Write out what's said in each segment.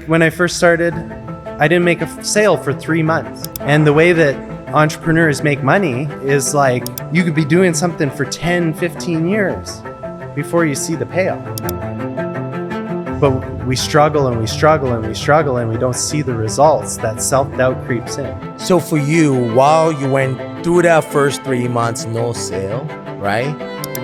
when I first started, I didn't make a sale for 3 months. And the way that entrepreneurs make money is like you could be doing something for 10, 15 years before you see the payoff. But we struggle and we struggle and we struggle and we don't see the results. That self-doubt creeps in. So for you, while you went through that first 3 months, no sale, right?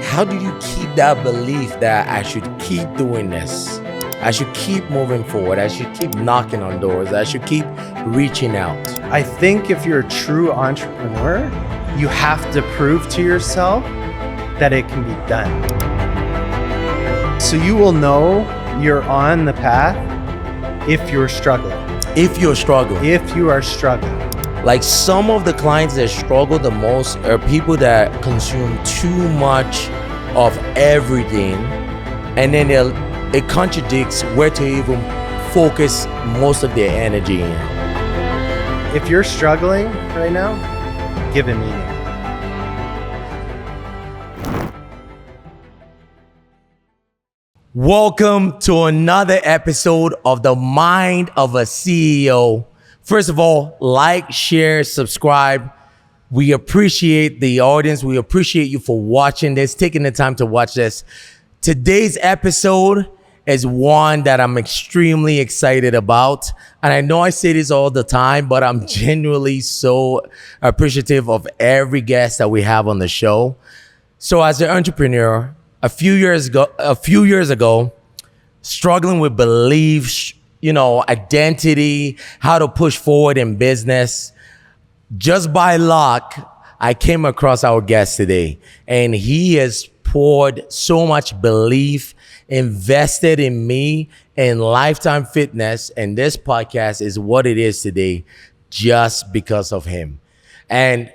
How do you keep that belief that I should keep doing this? I should keep moving forward. I should keep knocking on doors. I should keep reaching out. I think if you're a true entrepreneur, you have to prove to yourself that it can be done. So you will know you're on the path if you're struggling. If you're struggling. If you are struggling. Like some of the clients that struggle the most are people that consume too much of everything, and then it contradicts where to even focus most of their energy in. If you're struggling right now, give it meaning. Welcome to another episode of The Mind of a CEO. First of all, like, share, subscribe. We appreciate the audience. We appreciate you for watching this, taking the time to watch this. Today's episode is one that I'm extremely excited about. And I know I say this all the time, but I'm genuinely so appreciative of every guest that we have on the show. So as an entrepreneur, a few years ago, struggling with beliefs, identity, how to push forward in business. Just by luck, I came across our guest today, and he has poured so much belief, invested in me and Lifetime Fitness, and this podcast is what it is today just because of him. And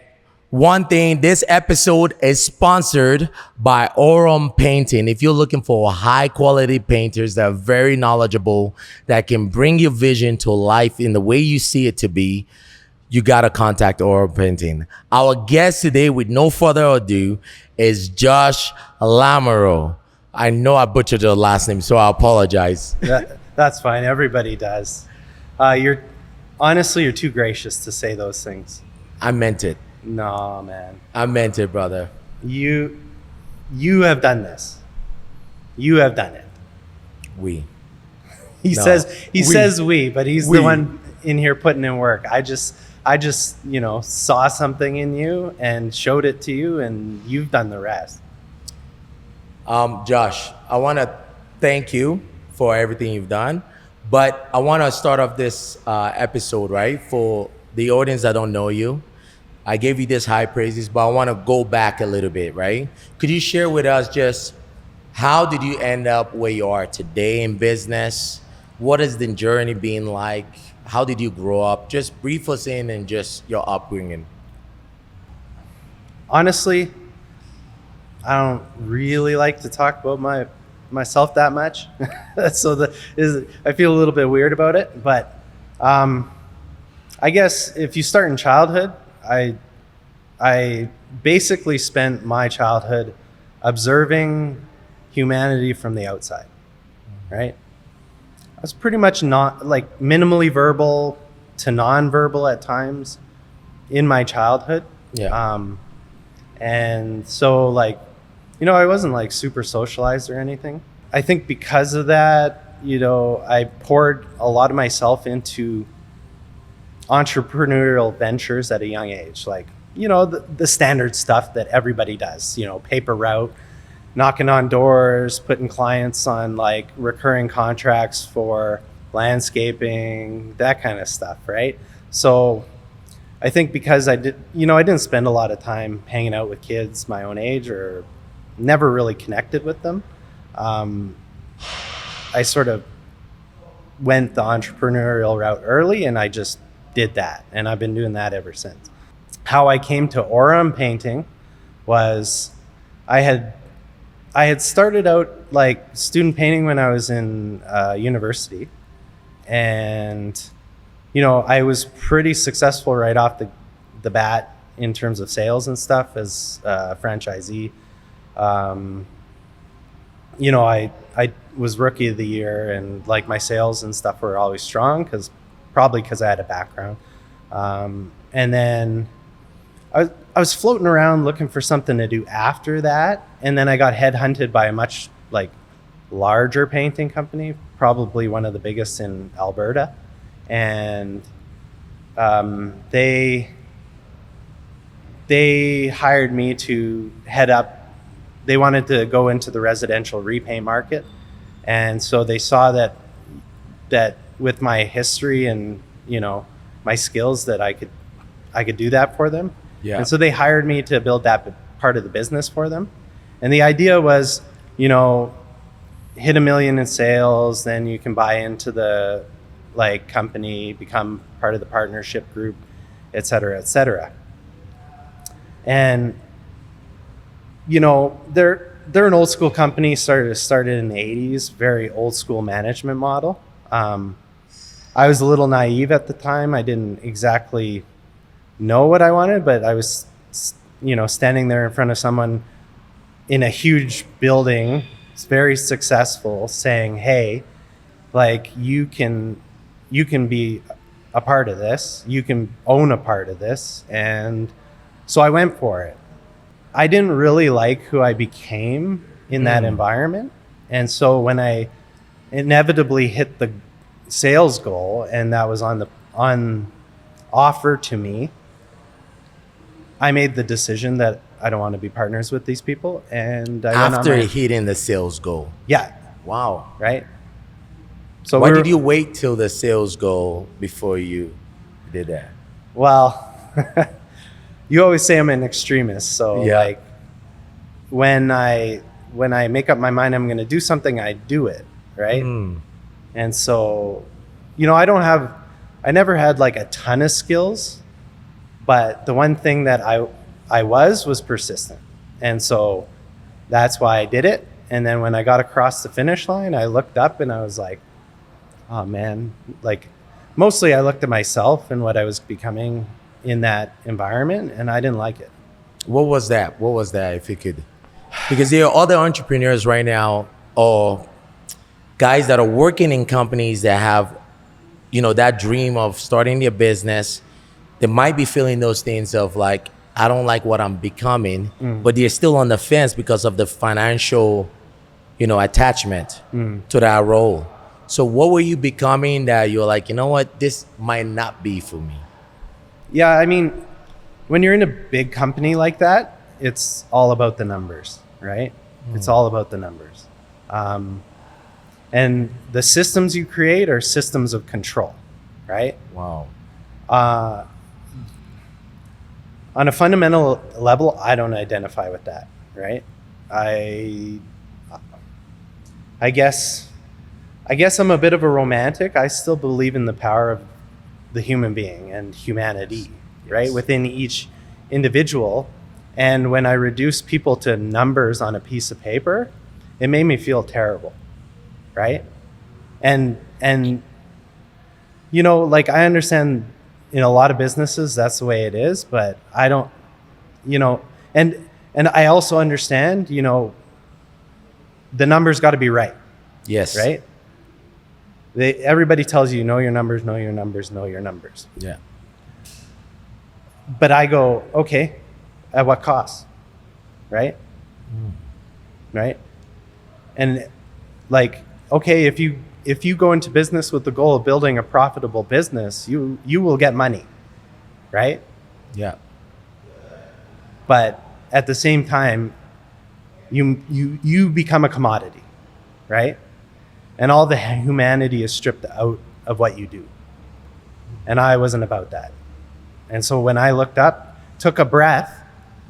one thing, this episode is sponsored by Aurum Painting. If you're looking for high quality painters that are very knowledgeable, that can bring your vision to life in the way you see it to be, you gotta contact Aurum Painting. Our guest today, with no further ado, is Josh Lamoureux. I know I butchered your last name, so I apologize. That's fine. Everybody does. You're too gracious to say those things. I meant it. No, man. I meant it, brother. You have done this. You have done it. He says we, but he's the one in here putting in work. I just saw something in you and showed it to you, and you've done the rest. Josh, I want to thank you for everything you've done, but I want to start off this episode, right? For the audience that don't know you, I gave you this high praises, but I want to go back a little bit, right? Could you share with us just how did you end up where you are today in business? What has the journey been like? How did you grow up? Just brief us in and just your upbringing. Honestly, I don't really like to talk about myself that much. So I feel a little bit weird about it. But I guess if you start in childhood, I basically spent my childhood observing humanity from the outside, right? I was pretty much not like minimally verbal to non-verbal at times in my childhood. Yeah. And so I wasn't like super socialized or anything. I think because of that, I poured a lot of myself into entrepreneurial ventures at a young age. The standard stuff that everybody does, paper route, knocking on doors, putting clients on like recurring contracts for landscaping, that kind of stuff, right? So I think because I didn't spend a lot of time hanging out with kids my own age or never really connected with them. I sort of went the entrepreneurial route early, and I just did that. And I've been doing that ever since. How I came to Aurum Painting was I had started out like student painting when I was in university, and I was pretty successful right off the bat in terms of sales and stuff as a franchisee. I was rookie of the year, and like my sales and stuff were always strong probably because I had a background. And then I was floating around looking for something to do after that, and then I got headhunted by a much like larger painting company, probably one of the biggest in Alberta, and they hired me to head up. They wanted to go into the residential repaint market, and so they saw that with my history and my skills that I could do that for them. Yeah. And so they hired me to build that part of the business for them. And the idea was, hit $1 million in sales, then you can buy into the company, become part of the partnership group, et cetera, et cetera. And they're an old school company, started in the 80s, very old school management model. I was a little naive at the time. I didn't exactly know what I wanted, but I was, standing there in front of someone in a huge building, it's very successful, saying, hey, you can be a part of this, you can own a part of this. And so I went for it. I didn't really like who I became in that environment. And so when I inevitably hit the sales goal, and that was on offer to me, I made the decision that I don't want to be partners with these people. And I went After on hitting the sales goal. Yeah. Wow. Right. So why did you wait till the sales goal before you did that? Well, you always say I'm an extremist. So Yeah. when I make up my mind I'm going to do something, I do it. Right. And so, I never had a ton of skills, but the one thing that I was persistent. And so that's why I did it. And then when I got across the finish line, I looked up and I was like, oh man, mostly I looked at myself and what I was becoming in that environment, and I didn't like it. What was that? If you could, because there are other entrepreneurs right now, or guys that are working in companies that have, that dream of starting their business. They might be feeling those things of I don't like what I'm becoming, but they're still on the fence because of the financial, attachment to that role. So what were you becoming that you're like, what, this might not be for me? Yeah, I mean, when you're in a big company like that, it's all about the numbers, right? It's all about the numbers. And the systems you create are systems of control, right? Wow. On a fundamental level, I don't identify with that, right? I guess I'm a bit of a romantic. I still believe in the power of the human being and humanity, right? Within each individual. And when I reduce people to numbers on a piece of paper, it made me feel terrible, right? And I understand in a lot of businesses that's the way it is, but I don't, and I also understand, the numbers got to be right. Yes. Right? Everybody tells you, know your numbers, know your numbers, know your numbers. Yeah. But I go, okay, at what cost? Right? Right? And okay, if you go into business with the goal of building a profitable business, you will get money. Right? Yeah. But at the same time, you become a commodity, right? And all the humanity is stripped out of what you do. And I wasn't about that. And so when I looked up, took a breath,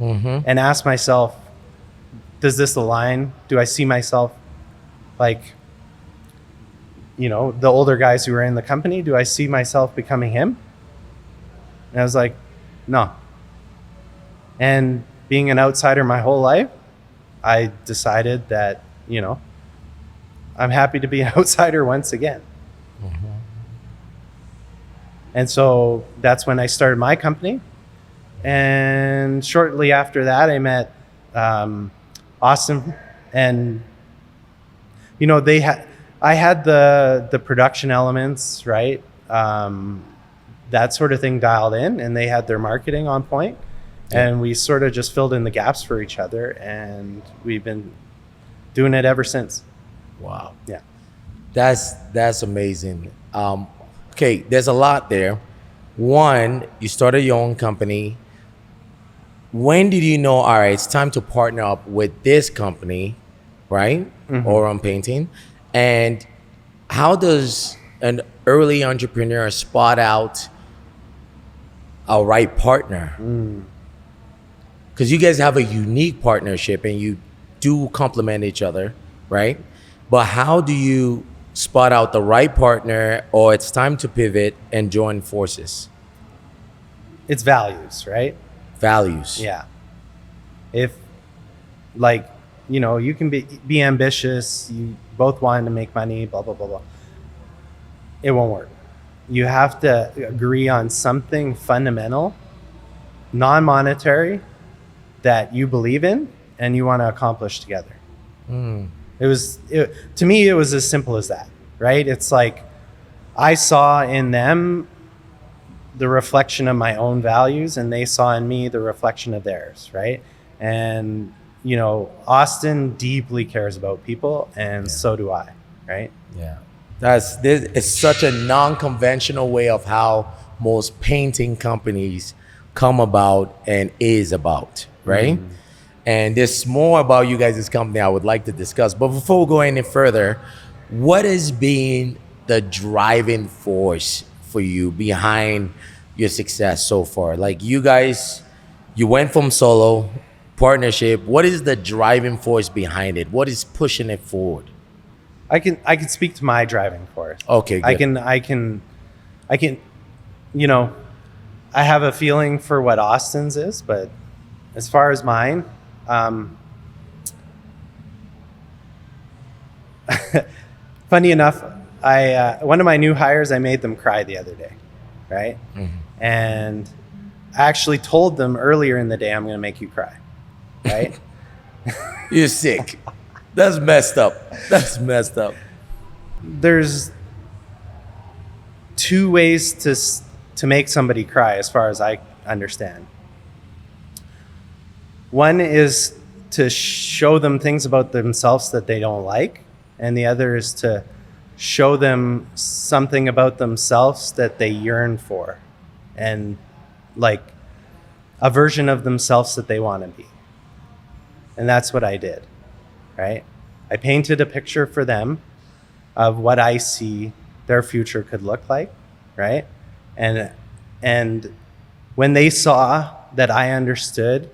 and asked myself, does this align? Do I see myself the older guys who were in the company? Do I see myself becoming him? And I was like, no. And being an outsider my whole life, I decided that, I'm happy to be an outsider once again. And so that's when I started my company. And shortly after that, I met Austin, and I had the production elements, right? That sort of thing dialed in, and they had their marketing on point, and we sort of just filled in the gaps for each other, and we've been doing it ever since. Wow. Yeah. That's amazing. Okay, there's a lot there. One, you started your own company. When did you know, all right, it's time to partner up with this company, right? Or on painting? And how does an early entrepreneur spot out a right partner? Because you guys have a unique partnership and you do complement each other, right? But how do you spot out the right partner, or it's time to pivot and join forces? It's values, right? Values. Yeah. If, like, you can be ambitious, you both want to make money, blah, blah, blah, blah. It won't work. You have to agree on something fundamental, non-monetary, that you believe in and you want to accomplish together. To me, it was as simple as that, right? It's like I saw in them the reflection of my own values, and they saw in me the reflection of theirs, right? And Austin deeply cares about people, and so do I, right? Yeah. It's such a non-conventional way of how most painting companies come about and is about, right? And there's more about you guys' company I would like to discuss. But before we go any further, what has been the driving force for you behind your success so far? Like, you guys, you went from solo, partnership. What is the driving force behind it? What is pushing it forward? I can speak to my driving force. Okay, good. I can I have a feeling for what Austin's is, but as far as mine, funny enough, one of my new hires, I made them cry the other day, right? And I actually told them earlier in the day, I'm going to make you cry, right? You're sick. That's messed up. That's messed up. There's two ways to make somebody cry, as far as I understand. One is to show them things about themselves that they don't like, and the other is to show them something about themselves that they yearn for, and like a version of themselves that they want to be. And that's what I did, right? I painted a picture for them of what I see their future could look like, right? And when they saw that I understood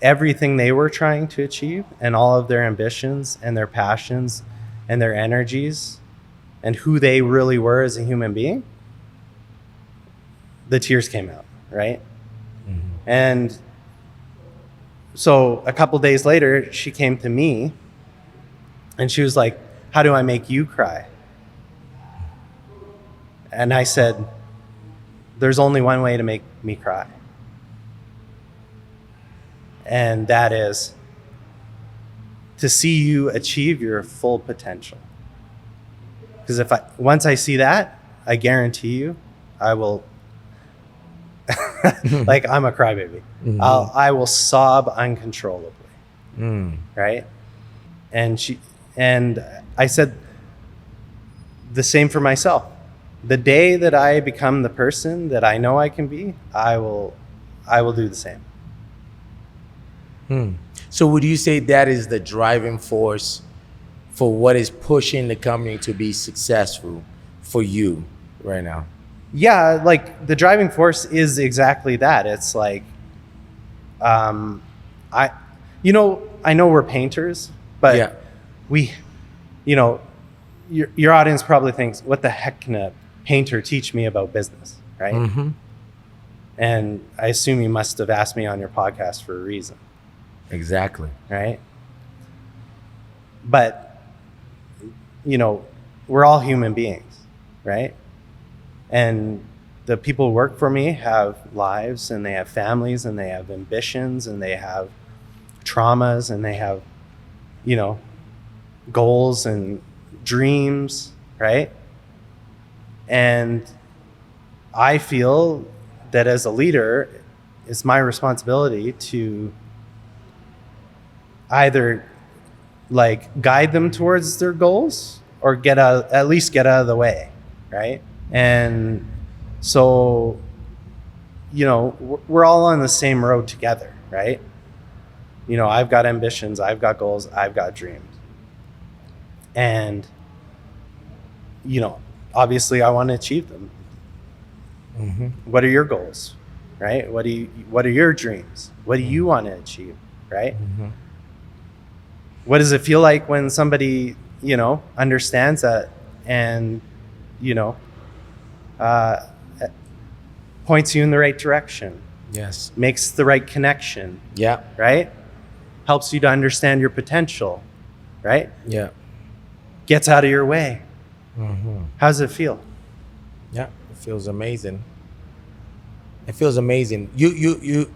everything they were trying to achieve, and all of their ambitions and their passions and their energies and who they really were as a human being, the tears came out, right? And so a couple days later, she came to me and she was like, "How do I make you cry?" And I said, "There's only one way to make me cry. And that is to see you achieve your full potential. Because once I see that, I guarantee you, I will, like, I'm a crybaby. I will sob uncontrollably, right?" And I said the same for myself. The day that I become the person that I know I can be, I will do the same. So would you say that is the driving force for what is pushing the company to be successful for you right now? Yeah, like the driving force is exactly that. It's like, I know we're painters, but your audience probably thinks, what the heck can a painter teach me about business, right? And I assume you must have asked me on your podcast for a reason. Exactly. Right? But, we're all human beings, right? And the people who work for me have lives, and they have families, and they have ambitions, and they have traumas, and they have, goals and dreams, right? And I feel that as a leader, it's my responsibility to either like guide them towards their goals or at least get out of the way, right? And so, we're all on the same road together, right? I've got ambitions, I've got goals, I've got dreams. And, obviously I want to achieve them. Mm-hmm. What are your goals, right? What are your dreams? What do you want to achieve, right? Mm-hmm. What does it feel like when somebody, understands that and, points you in the right direction? Yes. Makes the right connection. Yeah. Right? Helps you to understand your potential, right? Yeah. Gets out of your way. Mm-hmm. How does it feel? Yeah, it feels amazing. It feels amazing. You,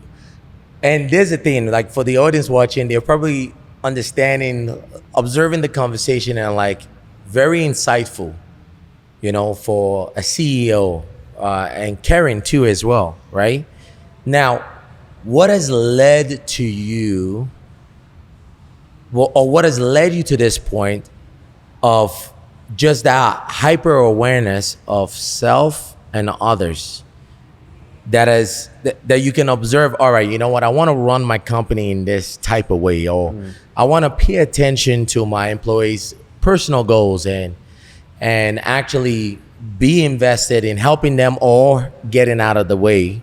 and there's the thing, like for the audience watching, they're probably observing the conversation and like very insightful, for a CEO and Karen too as well, right? Now, what has led to you, or what has led you to this point of just that hyper awareness of self and others that you can observe, all right, you know what, I want to run my company in this type of way, or I want to pay attention to my employees' personal goals and actually be invested in helping them or getting out of the way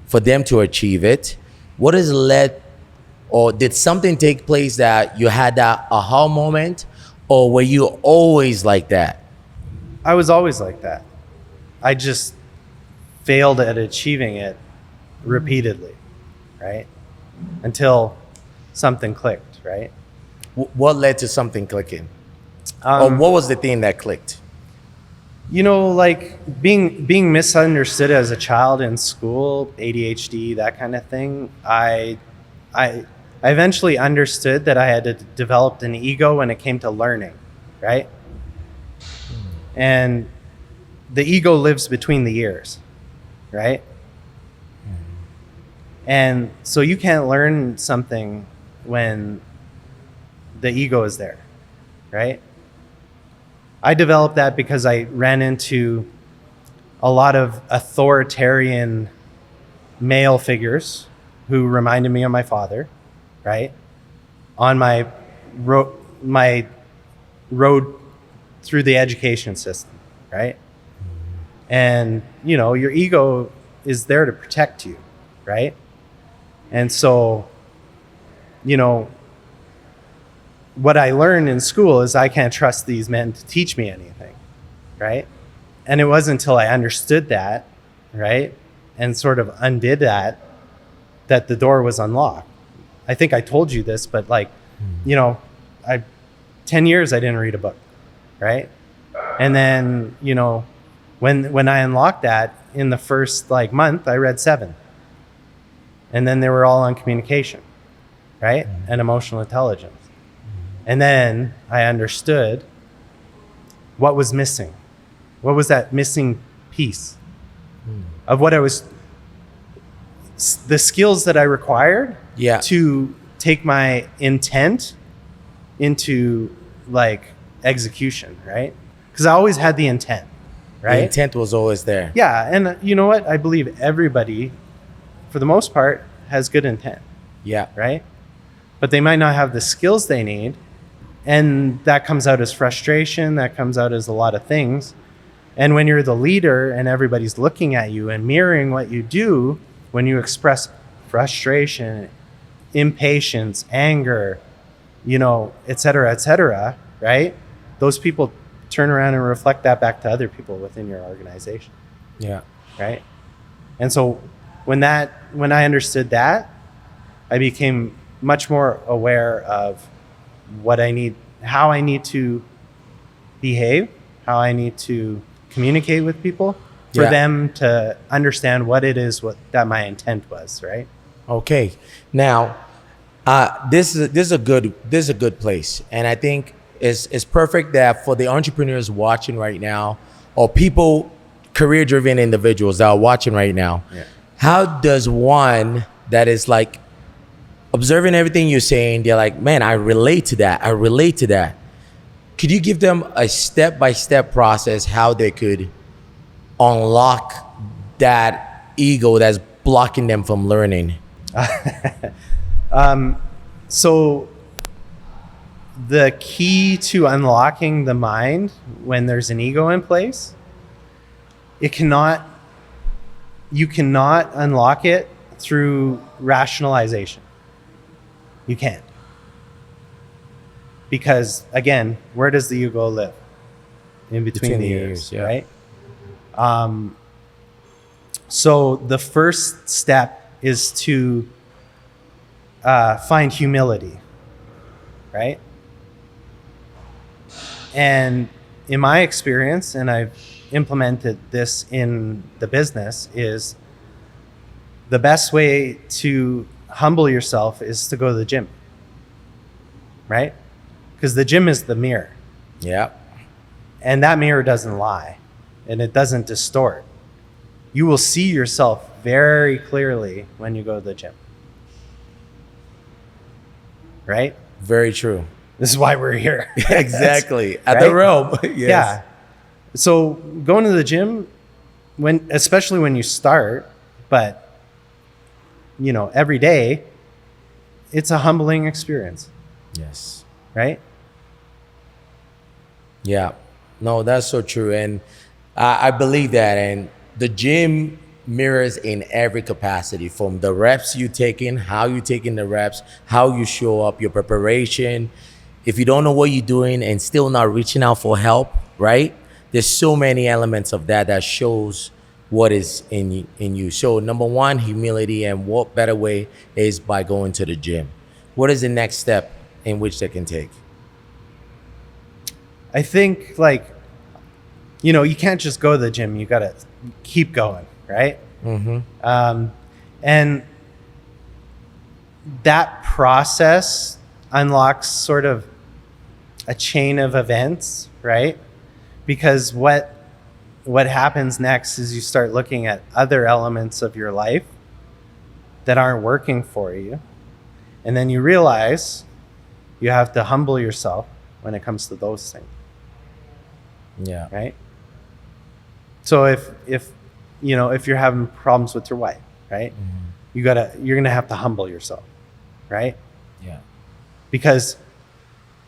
for them to achieve it. What has led, or did something take place that you had that aha moment, or were you always like that? I was always like that. I just failed at achieving it repeatedly, right? Until something clicked, right? What led to something clicking? Or what was the thing that clicked? Like being misunderstood as a child in school, ADHD, that kind of thing. I eventually understood that I had to develop an ego when it came to learning, right? And the ego lives between the ears, right? And so you can't learn something when the ego is there, right? I developed that because I ran into a lot of authoritarian male figures who reminded me of my father, right? On my road through the education system, right? And, your ego is there to protect you, right? And so, what I learned in school is I can't trust these men to teach me anything, right? And it wasn't until I understood that, right, and sort of undid that the door was unlocked. I think I told you this, but 10 years I didn't read a book, right? And then, when I unlocked that in the first month, I read 7. And then they were all on communication, right? And emotional intelligence. And then I understood what was missing. What was that missing piece of what the skills that I required to take my intent into execution, right? Because I always had the intent, right? The intent was always there. Yeah, and you know what? I believe everybody, for the most part, has good intent. Yeah. Right? But they might not have the skills they need. And that comes out as frustration. That comes out as a lot of things. And when you're the leader and everybody's looking at you and mirroring what you do, when you express frustration, impatience, anger, et cetera, right? Those people turn around and reflect that back to other people within your organization. Yeah. Right? And so when I understood that, I became much more aware of what I need, how I need to behave, how I need to communicate with people for them to understand what it is that my intent was, right? Okay. Now, this is a good place, and I think It's perfect that for the entrepreneurs watching right now, or people, career-driven individuals that are watching right now, how does one that is like observing everything you're saying, they're like, man, I relate to that. I relate to that. Could you give them a step-by-step process how they could unlock that ego that's blocking them from learning? So the key to unlocking the mind when there's an ego in place, you cannot unlock it through rationalization. You can't. Because again, where does the ego live? In between the ears, right? So the first step is to find humility, right? And in my experience, and I've implemented this in the business, is the best way to humble yourself is to go to the gym, right? Because the gym is the mirror. Yeah. And that mirror doesn't lie and it doesn't distort. You will see yourself very clearly when you go to the gym. Right? Very true. This is why we're here. Exactly. At right? the realm. Yes. Yeah. So going to the gym, especially when you start, but every day, it's a humbling experience. Yes. Right? Yeah. No, that's so true. And I believe that. And the gym mirrors in every capacity, from the reps you taking, how you taking the reps, how you show up, your preparation. If you don't know what you're doing and still not reaching out for help, right? There's so many elements of that shows what is in you. So number one, humility, and what better way is by going to the gym. What is the next step in which they can take? I think you can't just go to the gym. You got to keep going, right? Mm-hmm. And that process unlocks sort of a chain of events, right? Because what happens next is you start looking at other elements of your life that aren't working for you. And then you realize you have to humble yourself when it comes to those things. Yeah. Right? So if you're having problems with your wife, right? Mm-hmm. You're gonna have to humble yourself, right? Yeah. Because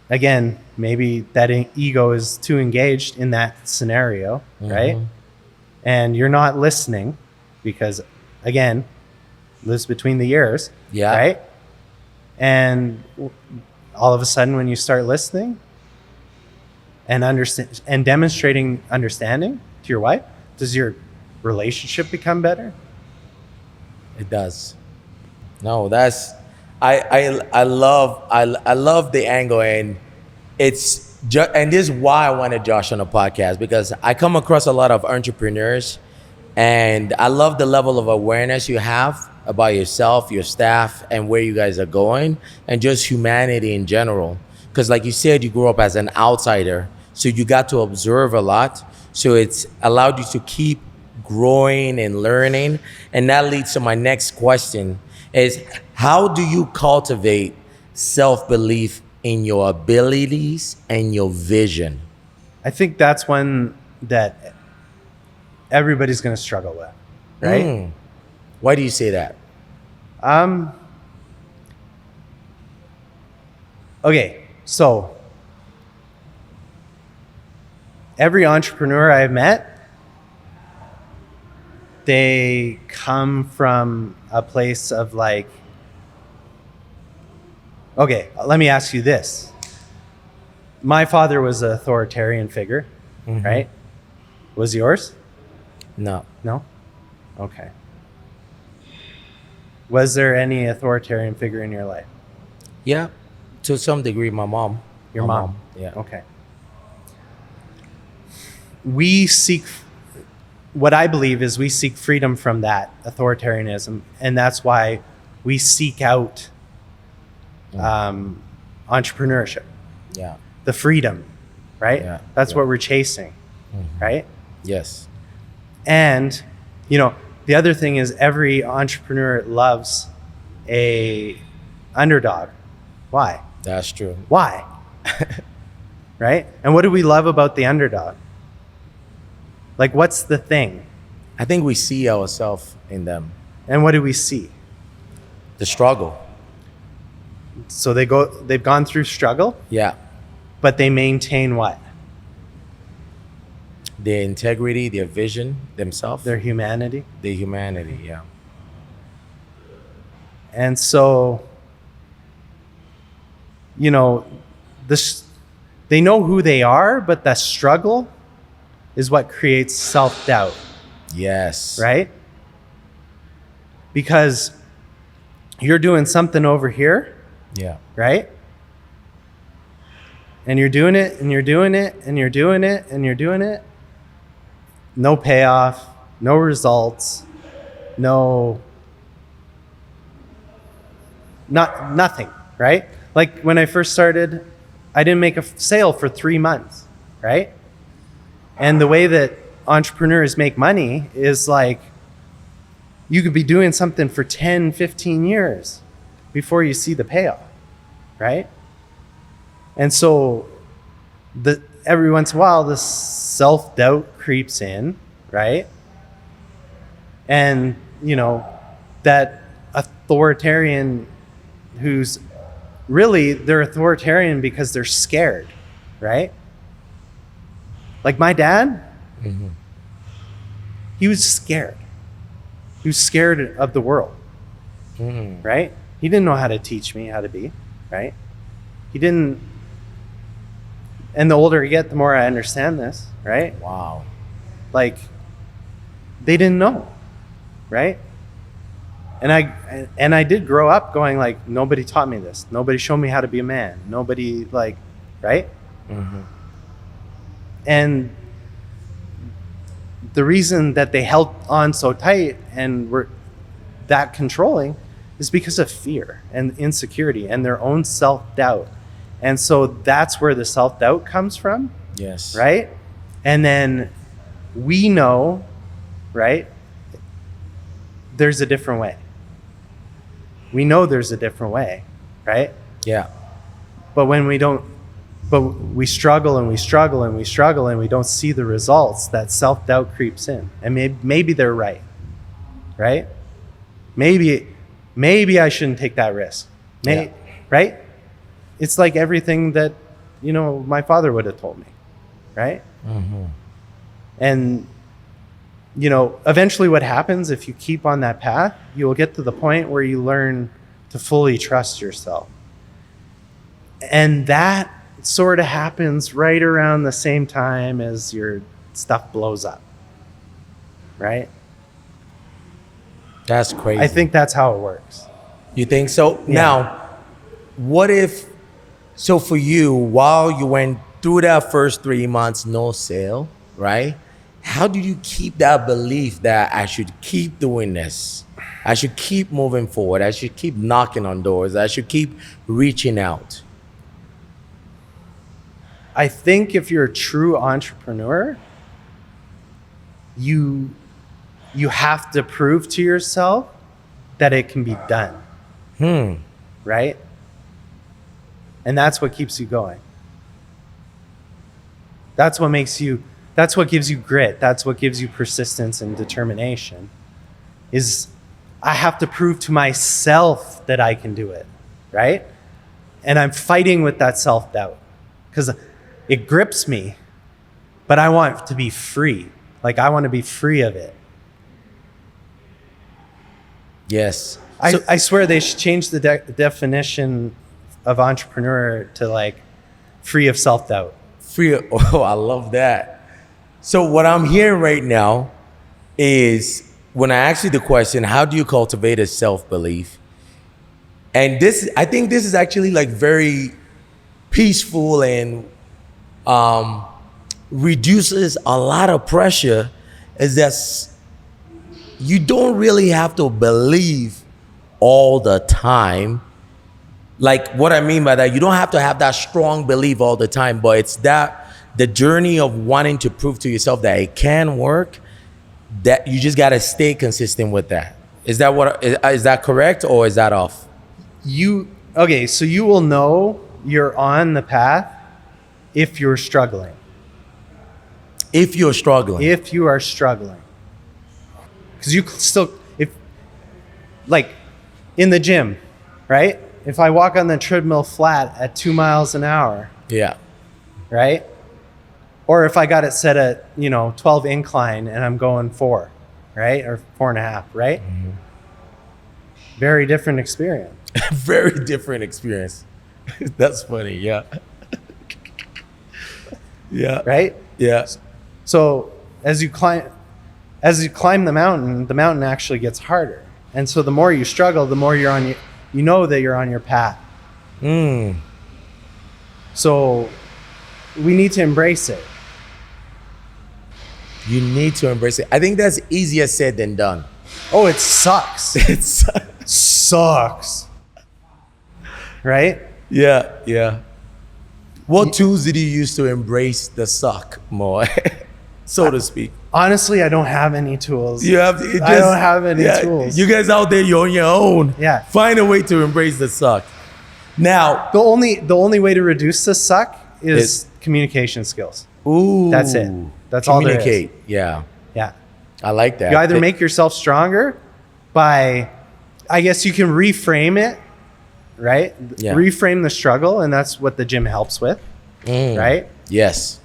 again, maybe that ego is too engaged in that scenario, mm-hmm. right? And you're not listening because again, lives between the ears, yeah. right? And all of a sudden when you start listening and understand and demonstrating understanding to your wife, does your relationship become better? It does. No, that's I love the angle, and it's just, and this is why I wanted Josh on the podcast, because I come across a lot of entrepreneurs, and I love the level of awareness you have about yourself, your staff, and where you guys are going, and just humanity in general. Because like you said, you grew up as an outsider, so you got to observe a lot. So it's allowed you to keep growing and learning. And that leads to my next question is, how do you cultivate self-belief in your abilities and your vision? I think that's one that everybody's going to struggle with, right? Why do you say that? Okay, so every entrepreneur I've met, they come from a place of like, okay, let me ask you this. My father was an authoritarian figure, mm-hmm. right? Was yours? No. No? Okay. Was there any authoritarian figure in your life? Yeah, to some degree, my mom. Your mom? Yeah. Okay. What I believe is we seek freedom from that authoritarianism, and that's why we seek out entrepreneurship. Yeah. the freedom, right? Yeah, That's yeah. what we're chasing, right? Yes. And, the other thing is every entrepreneur loves a underdog. Why? That's true. Why? Right? And what do we love about the underdog? Like, what's the thing? I think we see ourselves in them. And what do we see? The struggle. So they've gone through struggle, Yeah. but they maintain what? Their integrity, their vision, themselves, Their humanity. their humanity. Yeah. And so, this, they know who they are, but the struggle is what creates self-doubt, Yes. right? Because you're doing something over here, Yeah. right? And you're doing it, and you're doing it, and you're doing it, and you're doing it. No payoff, no results, nothing, right? Like when I first started, I didn't make a sale for 3 months, right? And the way that entrepreneurs make money is like, you could be doing something for 10, 15 years before you see the payoff, right? And so every once in a while, this self-doubt creeps in, right? And, that authoritarian who's really, they're authoritarian because they're scared, right? Like my dad, he was scared. He was scared of the world, right? He didn't know how to teach me how to be, right? He didn't. And the older I get, the more I understand this, right? Wow. Like, they didn't know, right? And I did grow up going like, nobody taught me this. Nobody showed me how to be a man. Nobody right? And the reason that they held on so tight and were that controlling is because of fear and insecurity and their own self-doubt. And so that's where the self-doubt comes from, Yes. right? And then we know, right, there's a different way. We know there's a different way, right? Yeah. But when we don't, but we struggle and we struggle and we struggle and we don't see the results, that self-doubt creeps in. And maybe they're right, right? Maybe I shouldn't take that risk, right? It's like everything that, my father would have told me, right? And, eventually what happens if you keep on that path, you will get to the point where you learn to fully trust yourself. And that sort of happens right around the same time as your stuff blows up, right? That's crazy. I think that's how it works. You think so? Yeah. Now, what if, so for you, while you went through that first 3 months, no sale, right? How do you keep that belief that I should keep doing this? I should keep moving forward. I should keep knocking on doors. I should keep reaching out. I think if you're a true entrepreneur, you have to prove to yourself that it can be done. Right? And that's what keeps you going. That's what gives you grit. That's what gives you persistence and determination. Is I have to prove to myself that I can do it, right? And I'm fighting with that self-doubt because it grips me, but I want to be free. Like I want to be free of it. Yes. I swear they should change the definition of entrepreneur to like free of self-doubt. Oh, I love that. So what I'm hearing right now is when I ask you the question, how do you cultivate a self-belief? And I think this is actually like very peaceful and reduces a lot of pressure, is that you don't really have to believe all the time Like what I mean by that, you don't have to have that strong belief all the time, but it's that the journey of wanting to prove to yourself that it can work, that you just got to stay consistent with that. Is that correct or is that off? So you will know you're on the path if you're struggling. If you're struggling. If you are struggling. Because you still, if, like, in the gym, right? If I walk on the treadmill flat at 2 miles an hour, Yeah. right? Or if I got it set at, 12 incline and I'm going 4, right? Or 4.5, right? Mm-hmm. Very different experience. Very different experience. That's funny. Yeah. Yeah. Right? Yeah. So as you climb the mountain actually gets harder. And so the more you struggle, the more you know that you're on your path. So we need to embrace it. You need to embrace it. I think that's easier said than done. Oh, it sucks. It sucks. Right? Yeah, yeah. What tools did you use to embrace the suck more, so to speak? Honestly, I don't have any tools. I don't have any tools. You guys out there, you're on your own. Yeah. Find a way to embrace the suck. Now, the only way to reduce the suck is communication skills. Ooh. That's it. That's all there is. Communicate. Yeah. Yeah. I like that. You either make yourself stronger by, I guess you can reframe it, right? Yeah. Reframe the struggle, and that's what the gym helps with, right? Yes.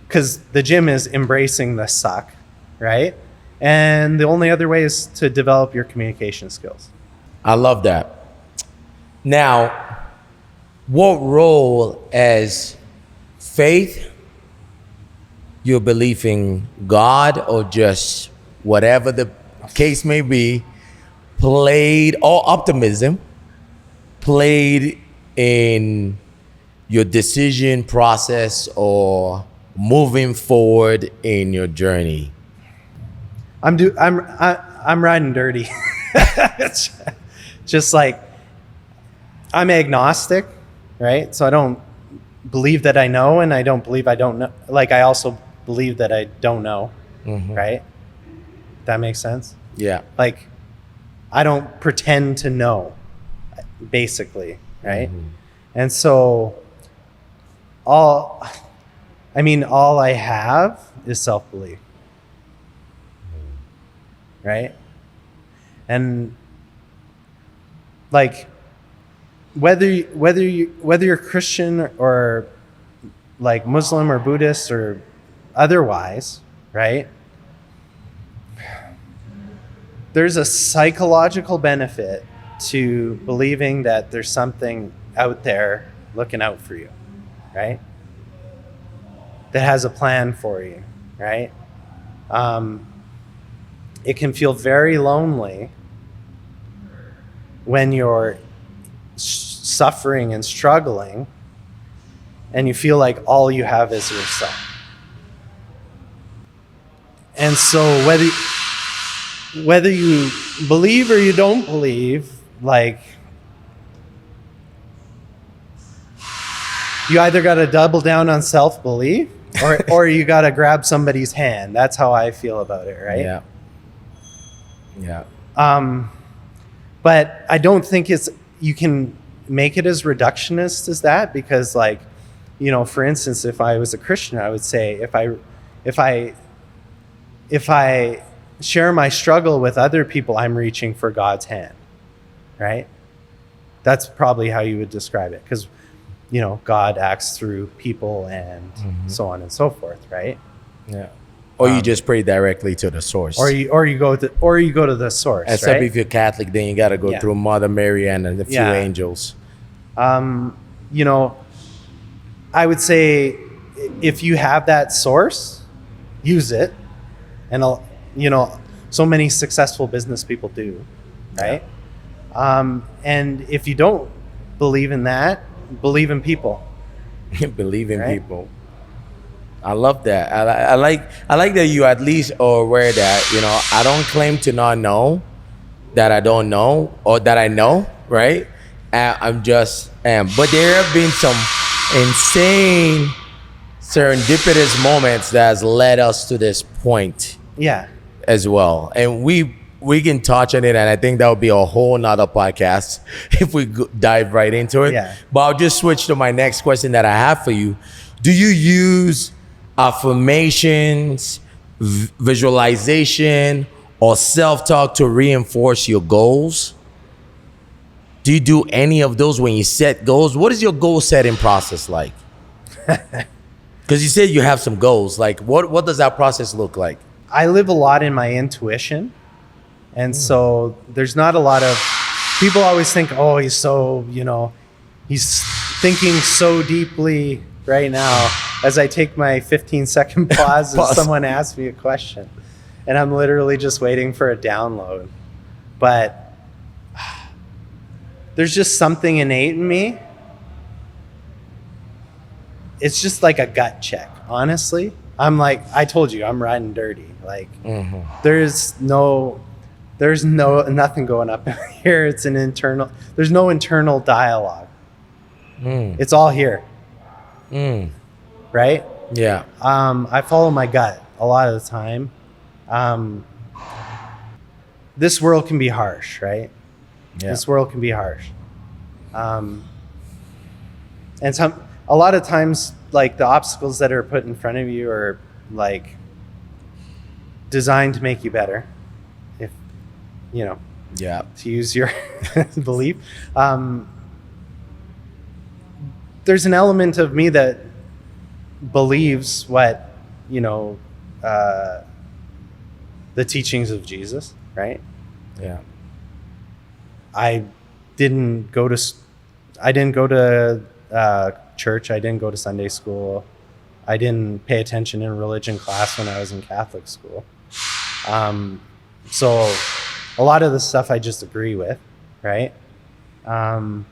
Because the gym is embracing the suck, right? And the only other way is to develop your communication skills. I love that. Now, what role as faith, your belief in God, or just whatever the case may be, played, or optimism, played in your decision process or moving forward in your journey? I'm riding dirty. It's just like, I'm agnostic, right? So I don't believe that I know, and I don't believe I don't know. Like, I also believe that I don't know, right? That makes sense? Yeah. Like, I don't pretend to know, basically, right? And so all I have is self-belief, right? And like, whether you're Christian or like Muslim or Buddhist or otherwise, right? There's a psychological benefit to believing that there's something out there looking out for you, right? That has a plan for you, right? It can feel very lonely when you're suffering and struggling and you feel like all you have is yourself. And so whether you believe or you don't believe, like, you either got to double down on self-belief or you got to grab somebody's hand. That's how I feel about it, right? Yeah. Yeah. But I don't think you can make it as reductionist as that, because, like, for instance, if I was a Christian, I would say if I share my struggle with other people, I'm reaching for God's hand, right? That's probably how you would describe it, because God acts through people and so on and so forth, right? Yeah. Or you just pray directly to the source. Or you go to the source. Except right? if you're Catholic, then you got to go through Mother Mary and a few angels. I would say if you have that source, use it. And so many successful business people do, right? Yeah. And if you don't believe in that, believe in people. Believe in people. I love that. I like that you at least are aware that, I don't claim to not know that I don't know or that I know, right? I'm just am. But there have been some insane serendipitous moments that has led us to this point Yeah. as well. And we can touch on it, and I think that would be a whole nother podcast if we dive right into it. Yeah. But I'll just switch to my next question that I have for you. Do you use affirmations, visualization, or self-talk to reinforce your goals? Do you do any of those when you set goals? What is your goal setting process like? Because you said you have some goals. Like, what does that process look like? I live a lot in my intuition. And so there's not a lot of people always think, oh, he's so, he's thinking so deeply right now as I take my 15-second pause and someone asks me a question. And I'm literally just waiting for a download. But there's just something innate in me. It's just like a gut check, honestly. I'm like, I told you, I'm riding dirty. Like, there's nothing going up here. It's there's no internal dialogue. It's all here. Right? Yeah. I follow my gut a lot of the time. This world can be harsh, right? Yeah. This world can be harsh. And a lot of times, like, the obstacles that are put in front of you are like designed to make you better. If, Yeah. to use your belief. There's an element of me that believes what, the teachings of Jesus, right? Yeah. I didn't go to church. I didn't go to Sunday school. I didn't pay attention in religion class when I was in Catholic school. So a lot of the stuff I just agree with, right? I'm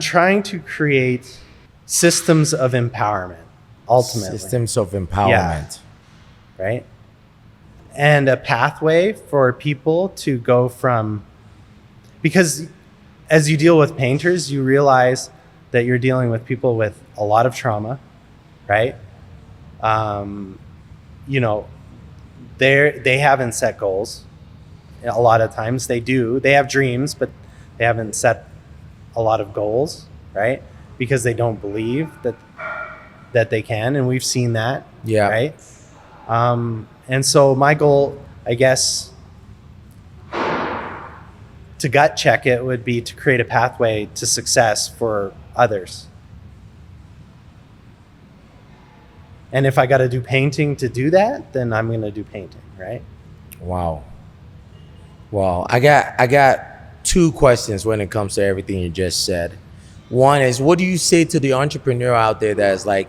trying to create systems of empowerment, ultimately. Systems of empowerment. Yeah. Right? And a pathway for people to go from, because as you deal with painters, you realize that you're dealing with people with a lot of trauma, right? They haven't set goals. A lot of times they do. They have dreams, but they haven't set a lot of goals, right? Because they don't believe that they can, and we've seen that, Yeah. right? And so my goal, I guess, to gut check it would be to create a pathway to success for others. And if I got to do painting to do that, then I'm going to do painting, right? Wow. I got two questions when it comes to everything you just said. One is, what do you say to the entrepreneur out there that's like,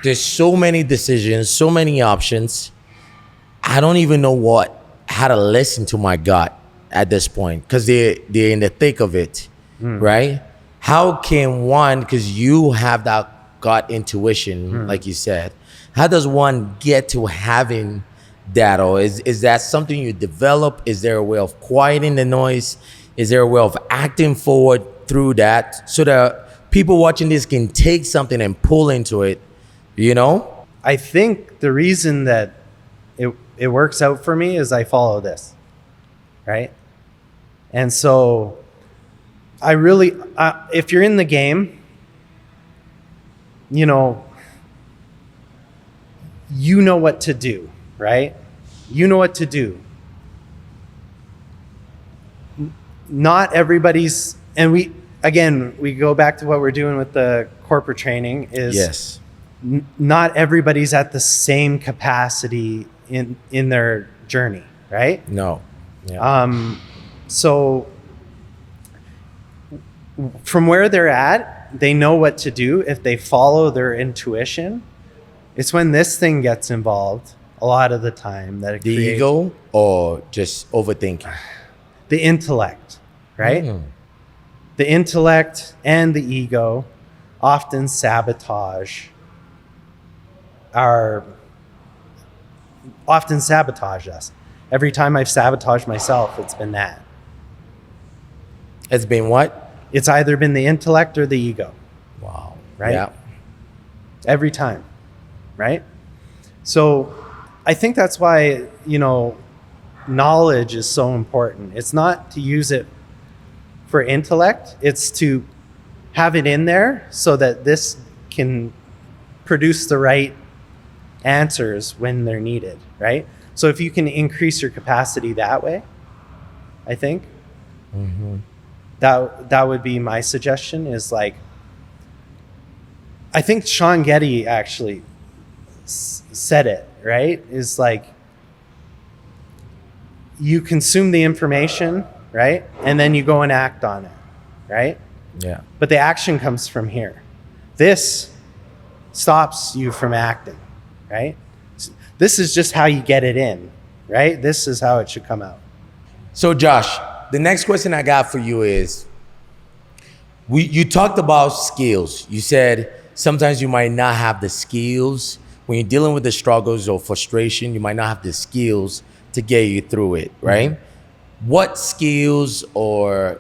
there's so many decisions, so many options. I don't even know how to listen to my gut at this point, because they're in the thick of it, right? How can one, because you have that gut intuition, like you said, how does one get to having that? Or is that something you develop? Is there a way of quieting the noise? Is there a way of acting forward through that so that people watching this can take something and pull into it, I think the reason that it works out for me is I follow this, right? And so I really, if you're in the game, you know what to do, right? You know what to do. Not everybody's, and we go back to what we're doing with the corporate training is yes. Not everybody's at the same capacity in their journey, right? No. Yeah. So from where they're at, they know what to do if they follow their intuition. It's when this thing gets involved a lot of the time that it the creates ego or just overthinking? the intellect, right? The intellect and the ego often sabotage us. Every time I've sabotaged myself, it's been that. It's been what? It's either been the intellect or the ego, Wow. right? Yeah. Every time, right? So I think that's why, knowledge is so important. It's not to use it for intellect, it's to have it in there so that this can produce the right answers when they're needed, right? So if you can increase your capacity that way, I think that would be my suggestion. Is like, I think Sean Getty actually said it, right? Is like, you consume the information, right? And then you go and act on it, right? Yeah. But the action comes from here. This stops you from acting, right? This is just how you get it in, right? This is how it should come out. So Josh, the next question I got for you is, you talked about skills. You said sometimes you might not have the skills when you're dealing with the struggles or frustration. You might not have the skills to get you through it, right? What skills or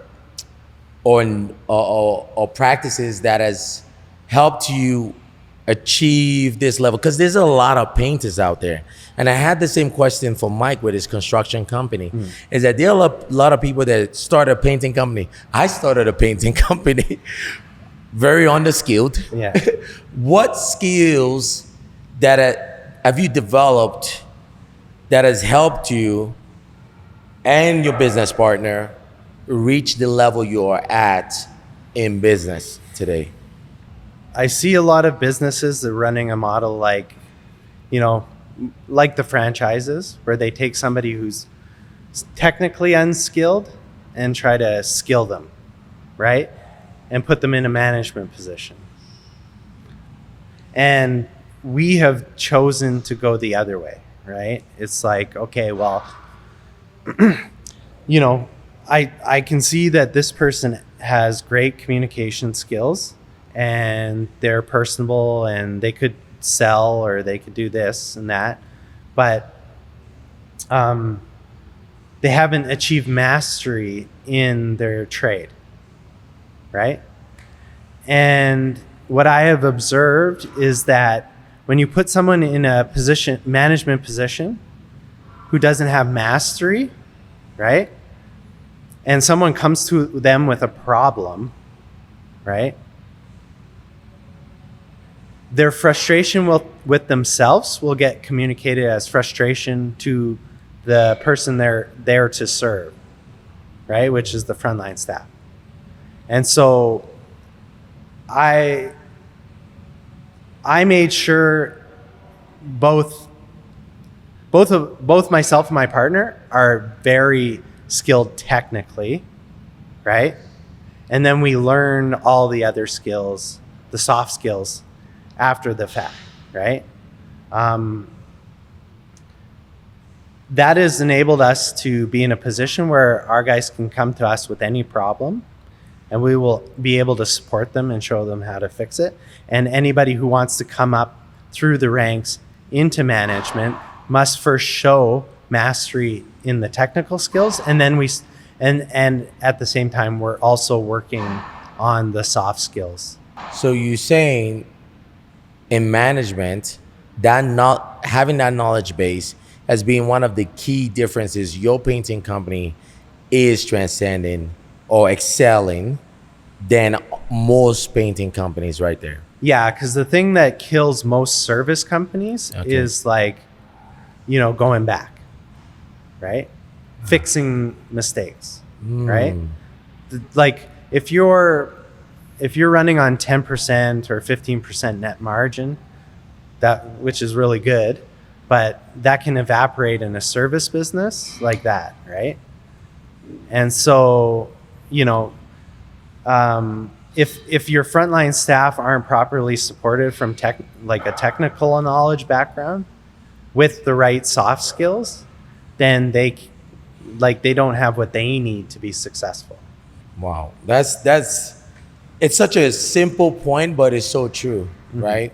practices that has helped you achieve this level? Because there's a lot of painters out there, and I had the same question for Mike with his construction company. Is that there are a lot of people that started a painting company. I started a painting company, very underskilled. Yeah. What skills that have you developed that has helped you and your business partner reach the level you are at in business today? I see a lot of businesses that are running a model like, like the franchises, where they take somebody who's technically unskilled and try to skill them, right? And put them in a management position. And we have chosen to go the other way, right? It's like, okay, well, I can see that this person has great communication skills and they're personable and they could sell or they could do this and that, but they haven't achieved mastery in their trade, right? And what I have observed is that when you put someone in a management position who doesn't have mastery, right? And someone comes to them with a problem, right? Their frustration with themselves will get communicated as frustration to the person they're there to serve, right? Which is the frontline staff. And so I made sure both myself and my partner are very skilled technically, right? And then we learn all the other skills, the soft skills, after the fact, right? That has enabled us to be in a position where our guys can come to us with any problem and we will be able to support them and show them how to fix it. And anybody who wants to come up through the ranks into management must first show mastery in the technical skills, and then and at the same time we're also working on the soft skills. So you're saying in management that not having that knowledge base as being one of the key differences your painting company is transcending or excelling than most painting companies right there. Yeah, because the thing that kills most service companies is like, going back, right? Fixing mistakes, right? Like if you're running on 10% or 15% net margin, which is really good, but that can evaporate in a service business like that, right? And so, if your frontline staff aren't properly supported from a technical knowledge background with the right soft skills, then they don't have what they need to be successful. Wow, that's it's such a simple point, but it's so true, right?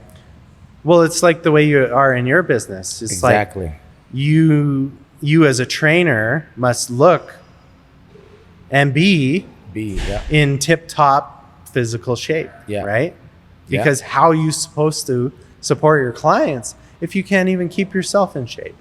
Well, it's like the way you are in your business. It's exactly. Like you as a trainer must look and be be, yeah. in tip-top physical shape, Yeah. right? Yeah. Because how are you supposed to support your clients if you can't even keep yourself in shape?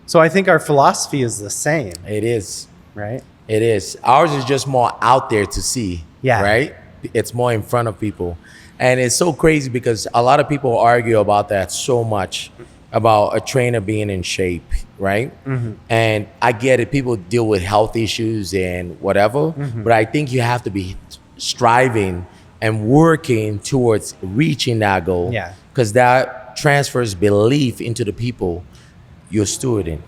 So I think our philosophy is the same, It is. right? It is. Ours is just more out there to see. Yeah. Right? It's more in front of people. And it's so crazy because a lot of people argue about that so much, about a trainer being in shape, right? And I get it. People deal with health issues and whatever, but I think you have to be striving and working towards reaching that goal. Yeah. Because that transfers belief into the people you're stewarding.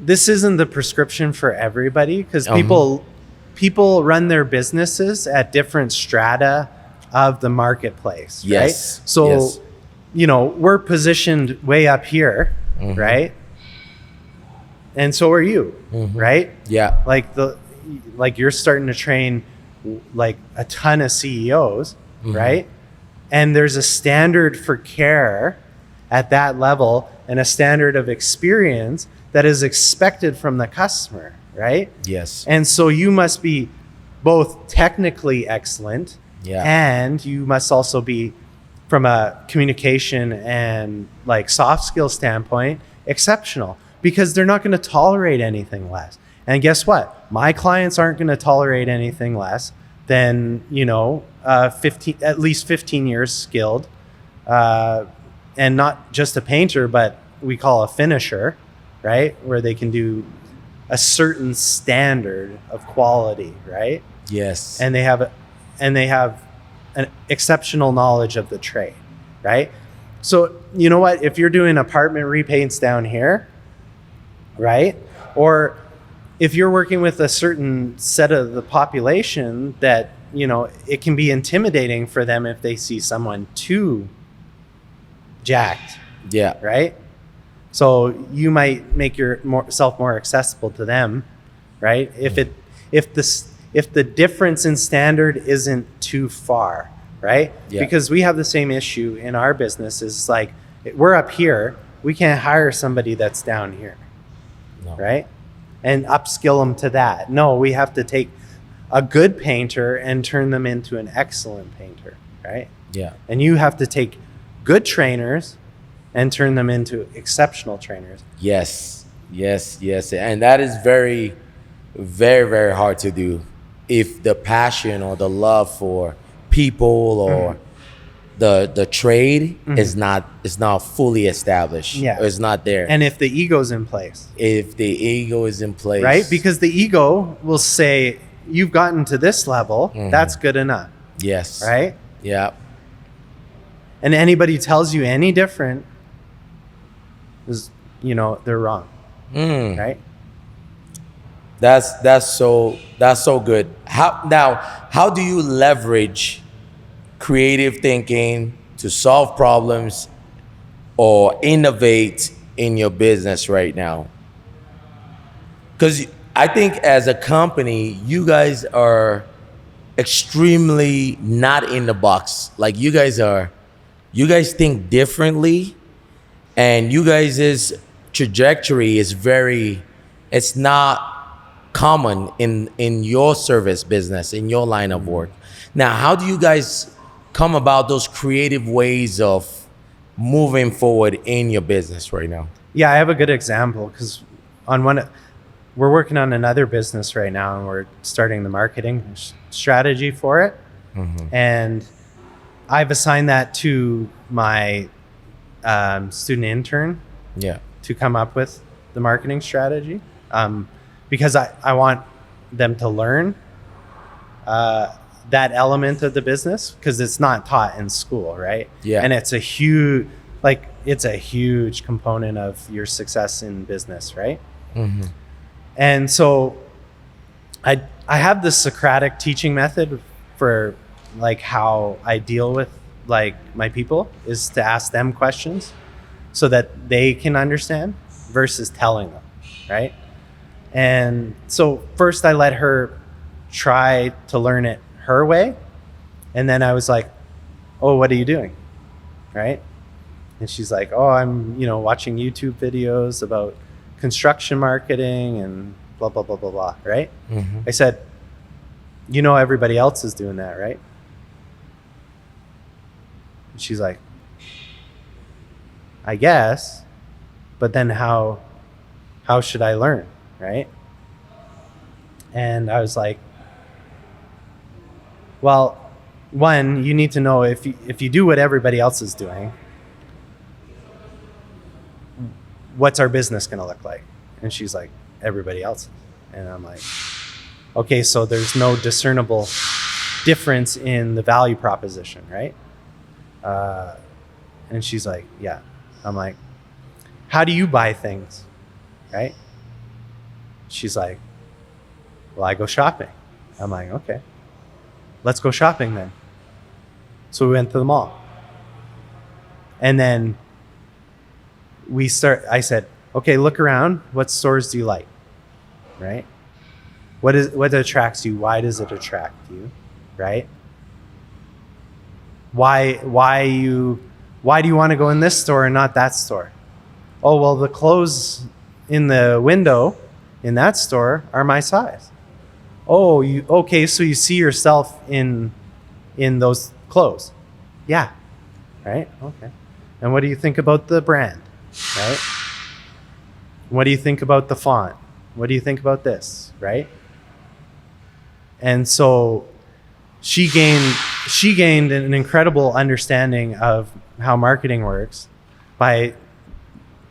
This isn't the prescription for everybody because Uh-huh. people run their businesses at different strata of the marketplace, Yes. right? So, Yes. we're positioned way up here, right? And so are you, right? Yeah. Like you're starting to train like a ton of CEOs, right? And there's a standard for care at that level and a standard of experience that is expected from the customer, right? Yes. And so you must be both technically excellent Yeah. and you must also be from a communication and like soft skill standpoint exceptional because they're not going to tolerate anything less. And guess what? My clients aren't going to tolerate anything less than, at least 15 years skilled, and not just a painter, but we call a finisher, right? Where they can do a certain standard of quality, right? Yes. And they have an exceptional knowledge of the trade, right? So you know what? If you're doing apartment repaints down here, right? Or if you're working with a certain set of the population that, it can be intimidating for them if they see someone too jacked, Yeah. right? So you might make yourself more accessible to them, right? If the difference in standard isn't too far, right? Yeah. Because we have the same issue in our business. Is like we're up here, we can't hire somebody that's down here, No. right? And upskill them to that. No, we have to take a good painter and turn them into an excellent painter, right? Yeah. And you have to take good trainers and turn them into exceptional trainers. Yes. Yes. Yes. And that is very, very, very hard to do if the passion or the love for people or the trade is not fully established. Yeah. Or it's not there. And if the ego's in place, if the ego is in place. right? Because the ego will say, you've gotten to this level, that's good enough, Yes. right? Yeah. And anybody tells you any different is, they're wrong, right? That's so good. How do you leverage creative thinking to solve problems or innovate in your business right now? Because I think as a company, you guys are extremely not in the box. Like you guys think differently, and you guys' trajectory is it's not common in your service business, in your line of work. Now, how do you guys come about those creative ways of moving forward in your business right now? Yeah, I have a good example because we're working on another business right now and we're starting the marketing strategy for it. And I've assigned that to my student intern Yeah. to come up with the marketing strategy, because I want them to learn that element of the business because it's not taught in school, right? Yeah. And it's a huge component of your success in business, right? And so I have this Socratic teaching method for like how I deal with like my people is to ask them questions so that they can understand versus telling them, right? And so first I let her try to learn it her way. And then I was like, oh, what are you doing? Right? And she's like, oh, I'm, watching YouTube videos about construction marketing and blah, blah, blah, blah, blah. Right? I said, you know everybody else is doing that, right? And she's like, I guess, but then how should I learn, right? And I was like, well, one, you need to know if you do what everybody else is doing, what's our business going to look like? And she's like, everybody else. And I'm like, okay, so there's no discernible difference in the value proposition, right? And she's like, yeah. I'm like, how do you buy things, right? She's like, well, I go shopping. I'm like, okay, let's go shopping then. So we went to the mall. And then I said, okay, look around. What stores do you like, right? What attracts you? Why does it attract you, right? Why do you want to go in this store and not that store? Oh, well, the clothes in the window in that store are my size. Oh, okay, so you see yourself in those clothes. Yeah. Right? Okay. And what do you think about the brand? Right? What do you think about the font? What do you think about this? Right? And so she gained an incredible understanding of how marketing works by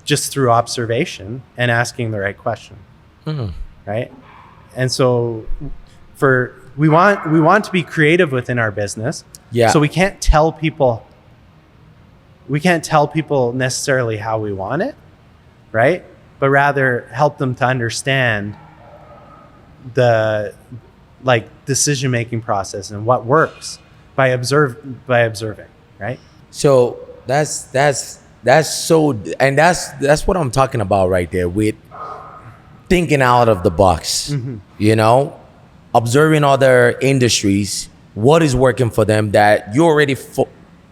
just through observation and asking the right question. Mm-hmm. Right? And so we want to be creative within our business. Yeah. So we can't tell people necessarily how we want it, right? But rather help them to understand the decision-making process and what works by observing, right? So that's what I'm talking about right there with thinking out of the box. Mm-hmm. You know, observing other industries, what is working for them that you're already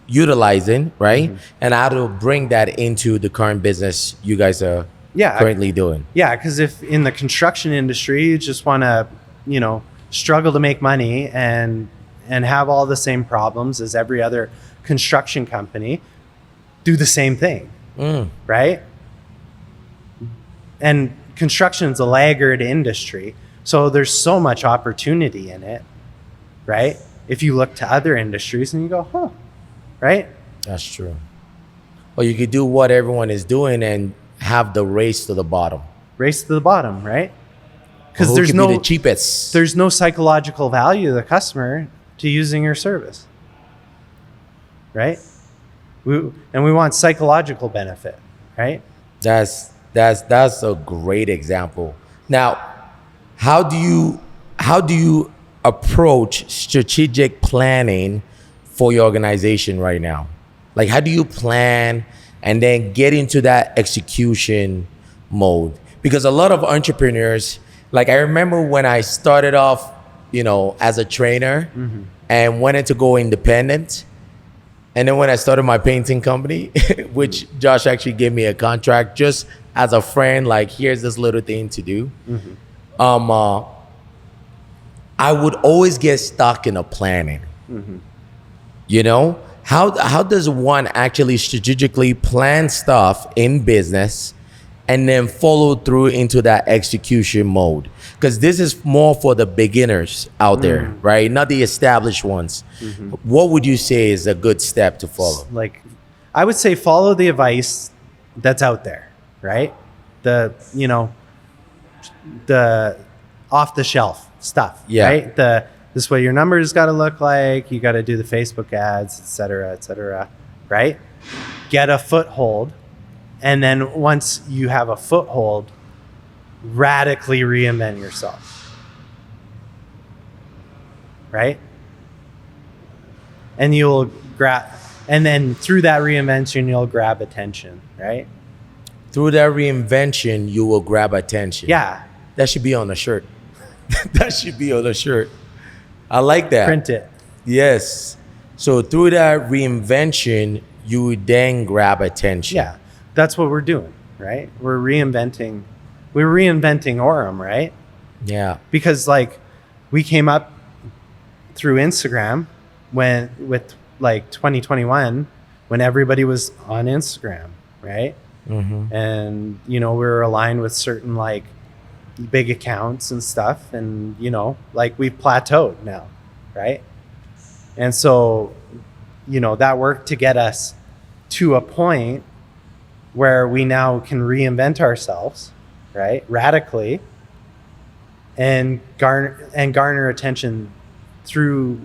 utilizing, right? Mm-hmm. And how to bring that into the current business you guys are currently doing. Yeah, because if in the construction industry you just want to, struggle to make money and have all the same problems as every other construction company, do the same thing, right? And construction is a laggard industry, so there's so much opportunity in it, right? If you look to other industries and you go, huh, right? That's true. Or you could do what everyone is doing and have the race to the bottom. Race to the bottom, right? Because there's no the cheapest. There's no psychological value to the customer to using your service, right? We want psychological benefit, right? That's a great example. Now, how do you approach strategic planning for your organization right now? Like, how do you plan and then get into that execution mode? Because a lot of entrepreneurs, like I remember when I started off, as a trainer and wanted to go independent. And then when I started my painting company, which Josh actually gave me a contract just as a friend, like, here's this little thing to do. Mm-hmm. I would always get stuck in a planning. Mm-hmm. How does one actually strategically plan stuff in business and then follow through into that execution mode? Because this is more for the beginners out there, right? Not the established ones. Mm-hmm. What would you say is a good step to follow? Like, I would say follow the advice that's out there, right? The off the shelf stuff, right? This is what your numbers got to look like. You got to do the Facebook ads, et cetera, right? Get a foothold. And then once you have a foothold, radically reinvent yourself, right? And then through that reinvention, you'll grab attention, right? Through that reinvention, you will grab attention. Yeah. That should be on a shirt. That should be on a shirt. I like that. Print it. Yes. So through that reinvention, you would then grab attention. Yeah. That's what we're doing, right? We're reinventing Orem, right? Yeah. Because we came up through Instagram when with like 2021 when everybody was on Instagram, right? And we were aligned with certain like big accounts and stuff, and like we've plateaued now, right? And so that worked to get us to a point where we now can reinvent ourselves, right, radically, and garner attention through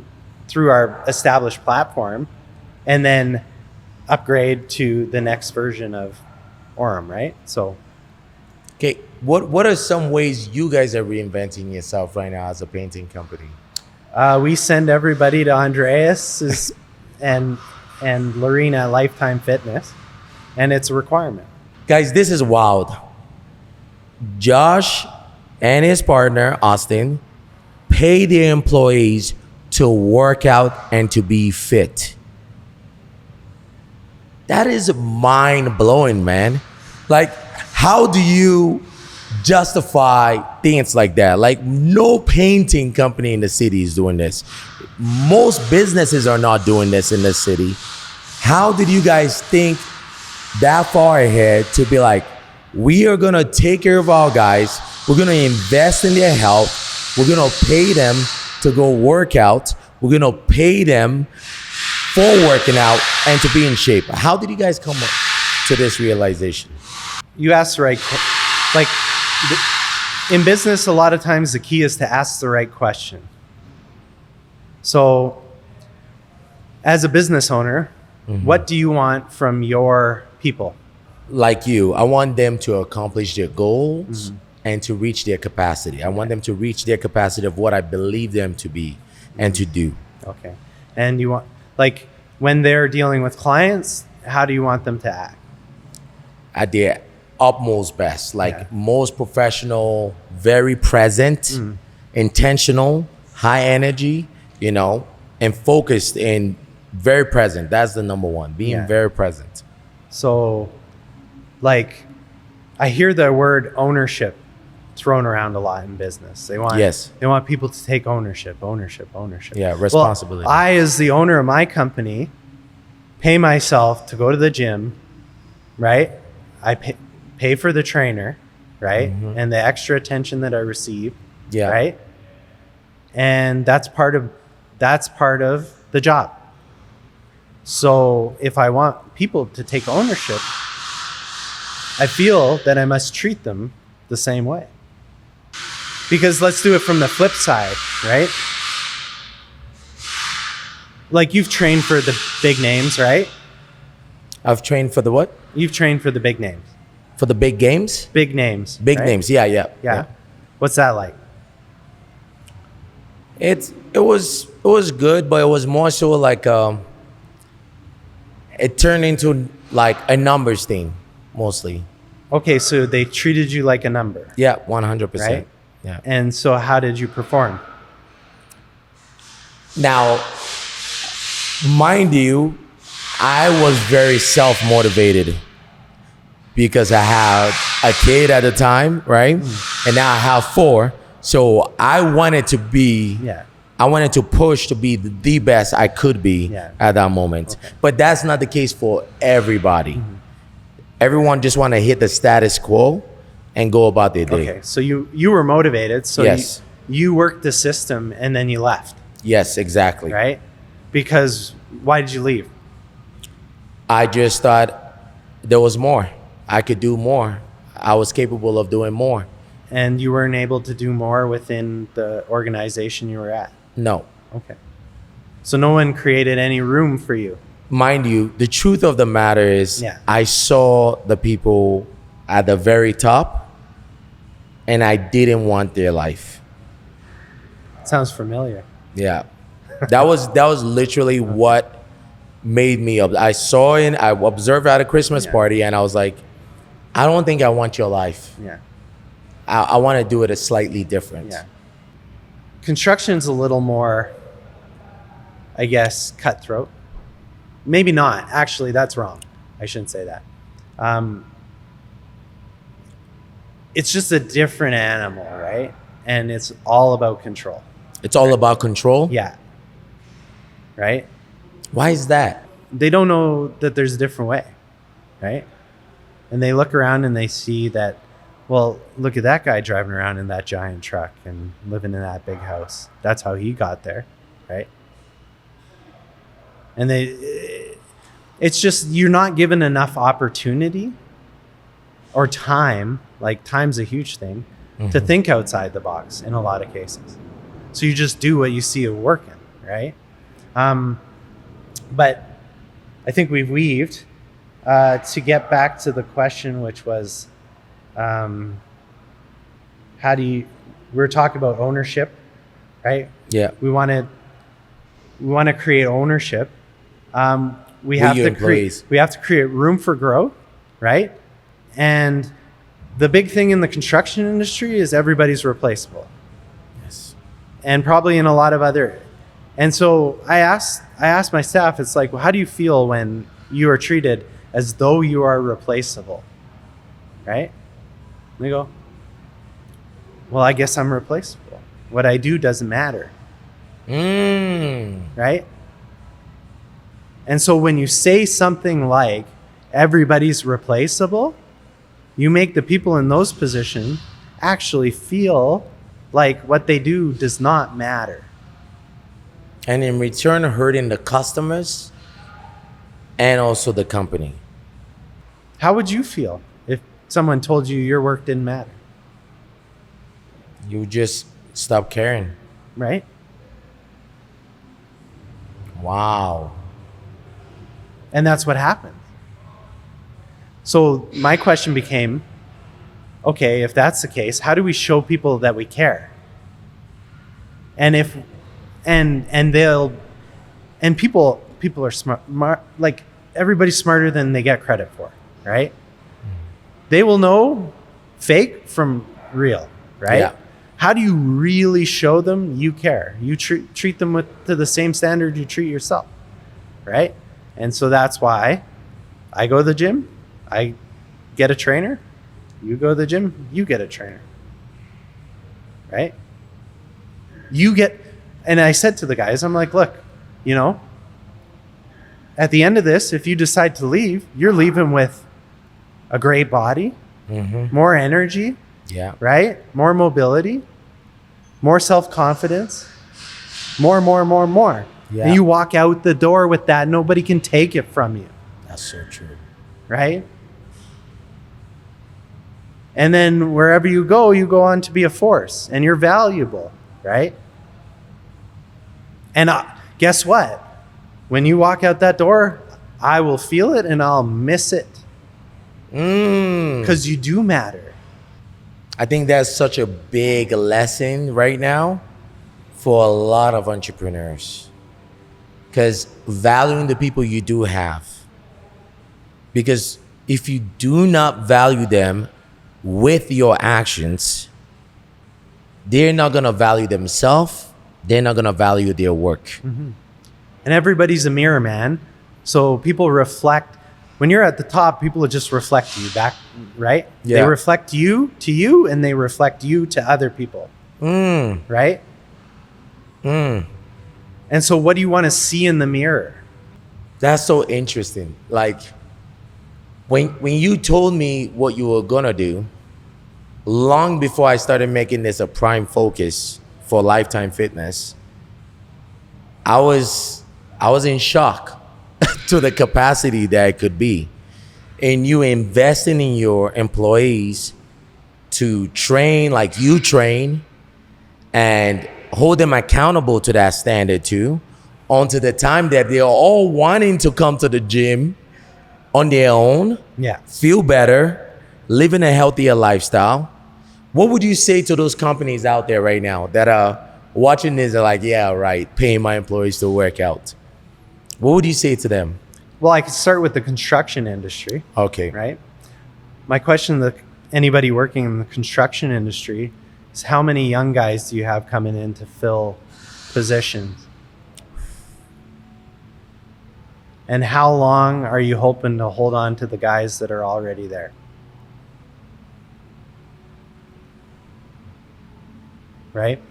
our established platform, and then upgrade to the next version of Orem, right? So, okay, what are some ways you guys are reinventing yourself right now as a painting company? We send everybody to Andreas's and Lorena Lifetime Fitness, and it's a requirement. Guys, this is wild. Josh and his partner, Austin, pay their employees to work out and to be fit. That is mind-blowing, man. Like, how do you justify things like that? Like, no painting company in the city is doing this. Most businesses are not doing this in the city. How did you guys think that far ahead to be like, we are gonna take care of our guys, we're gonna invest in their health, we're gonna pay them to go work out, we're gonna pay them for working out and to be in shape? How did you guys come up to this realization? You asked the right, like in business, a lot of times the key is to ask the right question. So as a business owner, what do you want from your people? Like you, I want them to accomplish their goals and to reach their capacity. I want them to reach their capacity of what I believe them to be and to do. Okay. And you want, like, when they're dealing with clients, how do you want them to act? At their utmost best, like most professional, very present, intentional, high energy, and focused and very present. That's the number one, being very present. So, like, I hear the word ownership thrown around a lot in business. They want people to take ownership. Yeah, responsibility. Well, I, as the owner of my company, pay myself to go to the gym, right? I pay for the trainer, right? And the extra attention that I receive, right? And that's part of the job. So if I want people to take ownership, I feel that I must treat them the same way. Because let's do it from the flip side, right? Like, you've trained for the big names, right? I've trained for the what? You've trained for the big names. For the big games? Big names. Big right? names, yeah. What's that like? It was good, but it was more so like it turned into like a numbers thing mostly. Okay, so they treated you like a number. Yeah, 100%. Right? Yeah. And so how did you perform? Now, mind you, I was very self-motivated because I had a kid at the time, right? And now I have 4. So I wanted to be, I wanted to push to be the best I could be at that moment. Okay. But that's not the case for everybody. Everyone just want to hit the status quo and go about their day. Okay, so you were motivated. So you worked the system and then you left. Yes, exactly. Right? Because why did you leave? I just thought there was more. I could do more. I was capable of doing more. And you weren't able to do more within the organization you were at? No. Okay. So no one created any room for you? Mind you, the truth of the matter is I saw the people at the very top and I didn't want their life. Sounds familiar. Yeah. That was literally what made me up. I saw it, I observed at a Christmas party and I was like, I don't think I want your life. Yeah. I want to do it a slightly different. Yeah. Construction's a little more, I guess, cutthroat. Maybe not. Actually, that's wrong. I shouldn't say that. It's just a different animal, right? And it's all about control. It's all about control? Yeah. right? Why is that? They don't know that there's a different way, right? And they look around and they see that, well, look at that guy driving around in that giant truck and living in that big house. That's how he got there, right? And it's just, you're not given enough opportunity or time, like time's a huge thing, to think outside the box in a lot of cases. So you just do what you see it working, right? But I think we've weaved to get back to the question, which was, how do you, we were talking about ownership, right? Yeah. We want to create ownership. We With have your to employees. we have to create room for growth, right? And the big thing in the construction industry is everybody's replaceable, Yes. and probably in a lot of other. And so I asked my staff, it's like, well, how do you feel when you are treated as though you are replaceable, right? And they go, well, I guess I'm replaceable. What I do doesn't matter, right? And so when you say something like everybody's replaceable, you make the people in those positions actually feel like what they do does not matter. And in return, hurting the customers and also the company. How would you feel if someone told you your work didn't matter, You just stop caring. right? Wow. And that's what happened. So my question became, okay, if that's the case, how do we show people that we care? And if people are smart, like everybody's smarter than they get credit for, right? They will know fake from real, right? Yeah. How do you really show them you care? You treat them to the same standard you treat yourself, right? And so that's why I go to the gym, I get a trainer. You go to the gym, you get a trainer, right? And I said to the guys, I'm like, look, at the end of this, if you decide to leave, you're leaving with a great body, more energy, Yeah. right? More mobility, more self-confidence, more. Yeah. And you walk out the door with that, nobody can take it from you, That's so true. right? And then wherever you go on to be a force, and you're valuable, right? And guess what? When you walk out that door, I will feel it and I'll miss it, because you do matter. I think that's such a big lesson right now for a lot of entrepreneurs. Because valuing the people you do have. Because if you do not value them with your actions, they're not going to value themselves. They're not going to value their work. And everybody's a mirror, man. So people reflect. When you're at the top, people will just reflect you back, right? Yeah. They reflect you to you, and they reflect you to other people, right? And so what do you want to see in the mirror? That's so interesting. Like when you told me what you were going to do, long before I started making this a prime focus for Lifetime Fitness, I was in shock to the capacity that it could be. And you investing in your employees to train like you train and hold them accountable to that standard too, onto the time that they're all wanting to come to the gym on their own, Yeah. feel better, living a healthier lifestyle. What would you say to those companies out there right now that are watching this are like, yeah, right, paying my employees to work out? What would you say to them? Well, I could start with the construction industry, Okay. right? My question to anybody working in the construction industry is, how many young guys do you have coming in to fill positions? And how long are you hoping to hold on to the guys that are already there? Right?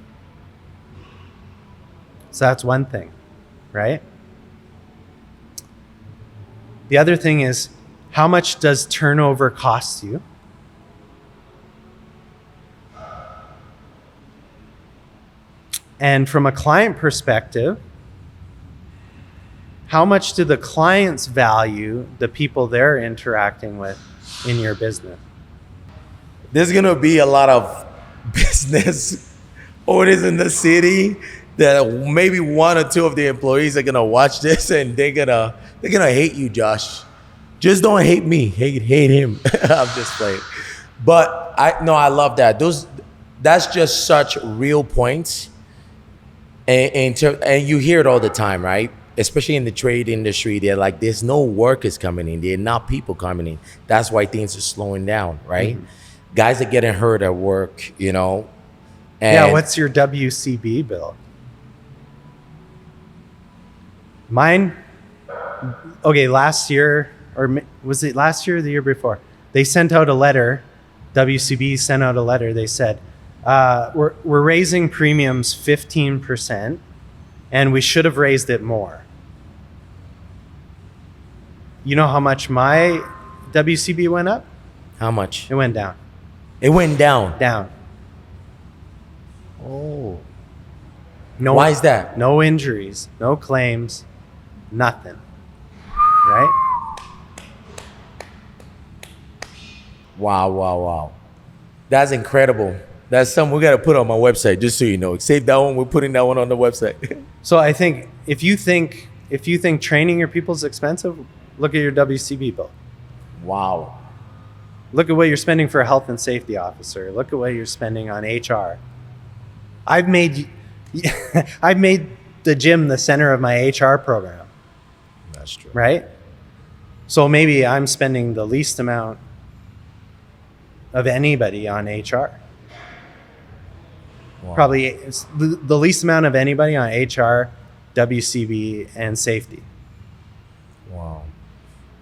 So that's one thing, right? The other thing is, how much does turnover cost you? And from a client perspective, how much do the clients value the people they're interacting with in your business? There's gonna be a lot of business owners in the city that maybe one or two of the employees are gonna watch this and they're gonna hate you, Josh. Just don't hate me. Hate him. I'm just playing. But I love that. That's just such real points. And you hear it all the time, right? Especially in the trade industry, they're like, there's no workers coming in. There are not people coming in. That's why things are slowing down, right? Mm-hmm. Guys are getting hurt at work, you know. And yeah, what's your WCB bill? Mine, okay, last year, or was it last year or the year before? They sent out a letter, WCB sent out a letter. They said, we're raising premiums 15%, and we should have raised it more. You know how much my WCB went up? How much? It went down. It went down. Down. Oh. No. Why is that? No injuries, no claims, nothing. Right? Wow. That's incredible. That's something we got to put on my website, just so you know. Save that one. We're putting that one on the website. So I think if you think training your people is expensive, look at your WCB bill. Wow. Look at what you're spending for a health and safety officer. Look at what you're spending on HR. I've made the gym the center of my HR program. That's true. Right? So maybe I'm spending the least amount of anybody on HR. Wow. Probably it's the least amount of anybody on HR, WCB, and safety. Wow.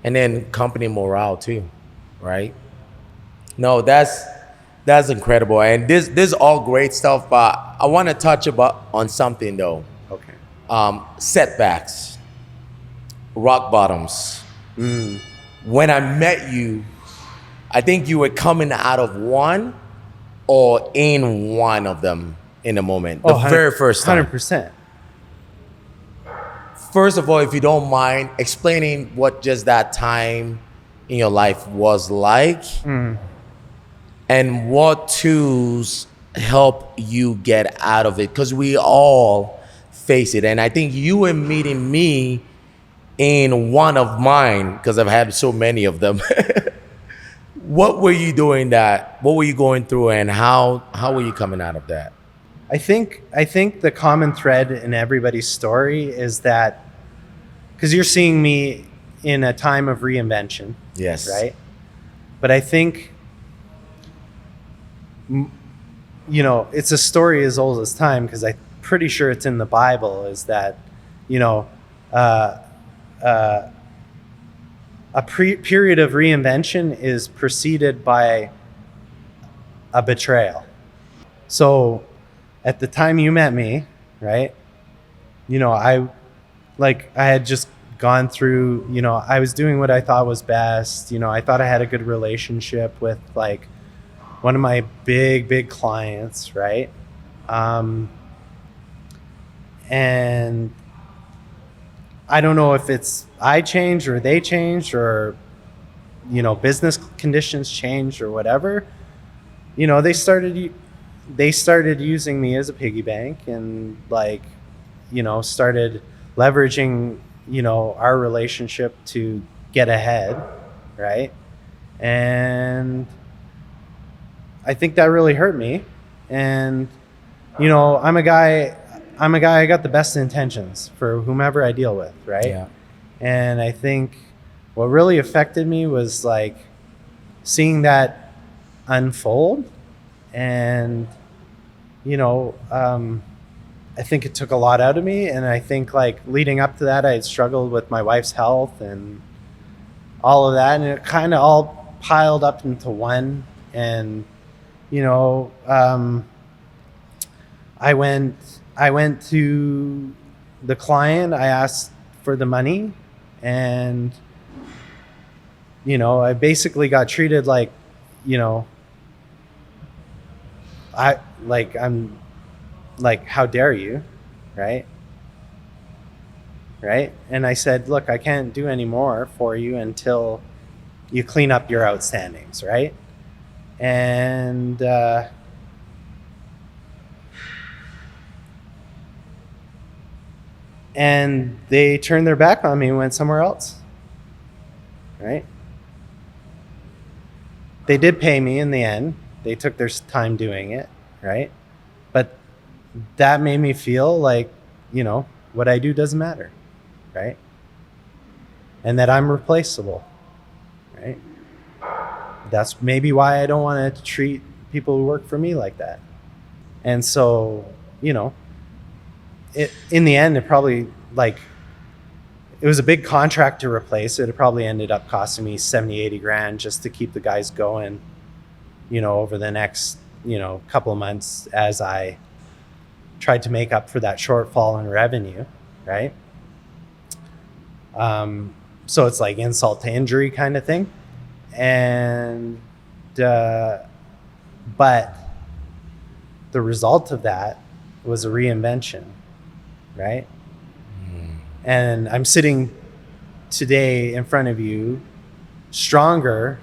And then company morale too, right? No, that's incredible. And this is all great stuff, but I want to touch on something though. Okay. Setbacks, rock bottoms. When I met you, I think you were coming out of one or in one of them in a moment. The very first time. 100%. First of all, if you don't mind explaining what just that time in your life was like, and what tools help you get out of it, because we all face it. And I think you were meeting me in one of mine, because I've had so many of them. What were you doing what were you going through, and how were you coming out of that? I think the common thread in everybody's story is that, because you're seeing me in a time of reinvention. Yes. Right? But I think, you know, it's a story as old as time, because I'm pretty sure it's in the Bible, is that, you know, a period of reinvention is preceded by a betrayal. So at the time you met me, right, you know, I had just gone through, you know, I was doing what I thought was best. You know, I thought I had a good relationship with like one of my big clients, right? And I don't know if it's I changed or they changed, or, you know, business conditions changed or whatever. You know, they started using me as a piggy bank, and like, you know, started leveraging, you know, our relationship to get ahead, right? And I think that really hurt me. And, you know, I'm a guy, I got the best intentions for whomever I deal with, right? Yeah. And I think what really affected me was like seeing that unfold. And, you know, I think it took a lot out of me. And I think like leading up to that, I had struggled with my wife's health and all of that. And it kind of all piled up into one. And, you know, I went to the client, I asked for the money, and I basically got treated like, you know, I'm like, how dare you, right? Right? And I said, look, I can't do any more for you until you clean up your outstandings, right? And and they turned their back on me and went somewhere else, right? They did pay me in the end. They took their time doing it, right? But that made me feel like, what I do doesn't matter, right? And that I'm replaceable, right? That's maybe why I don't want to treat people who work for me like that. And so, in the end, it was a big contract to replace. It probably ended up costing me 70, 80 grand just to keep the guys going, over the next, couple of months as I tried to make up for that shortfall in revenue, right? So it's like insult to injury kind of thing. And, but the result of that was a reinvention, right? And I'm sitting today in front of you stronger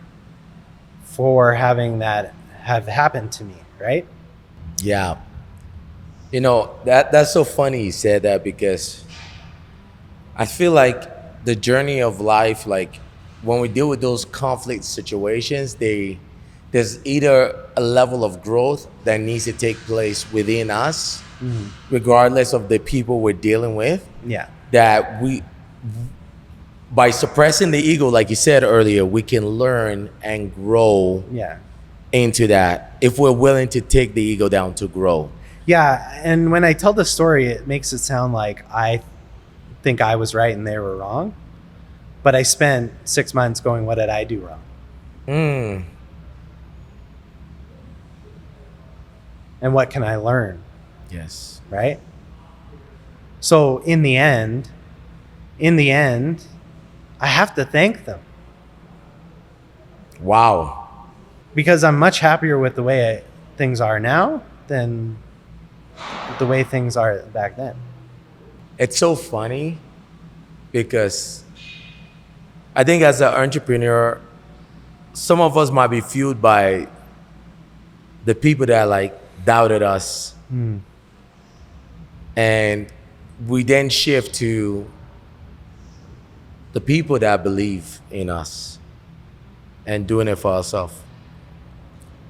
for having that have happened to me, right? Yeah. That's so funny you said that, because I feel like the journey of life, like when we deal with those conflict situations, there's either a level of growth that needs to take place within us, regardless of the people we're dealing with. Yeah. That by suppressing the ego, like you said earlier, we can learn and grow into that if we're willing to take the ego down to grow. Yeah. And when I tell the story, it makes it sound like I think I was right and they were wrong. But I spent 6 months going, what did I do wrong? And what can I learn? Yes. Right? So in the end, I have to thank them. Wow. Because I'm much happier with the way things are now than the way things are back then. It's so funny because I think as an entrepreneur, some of us might be fueled by the people that like doubted us. And we then shift to the people that believe in us and doing it for ourselves.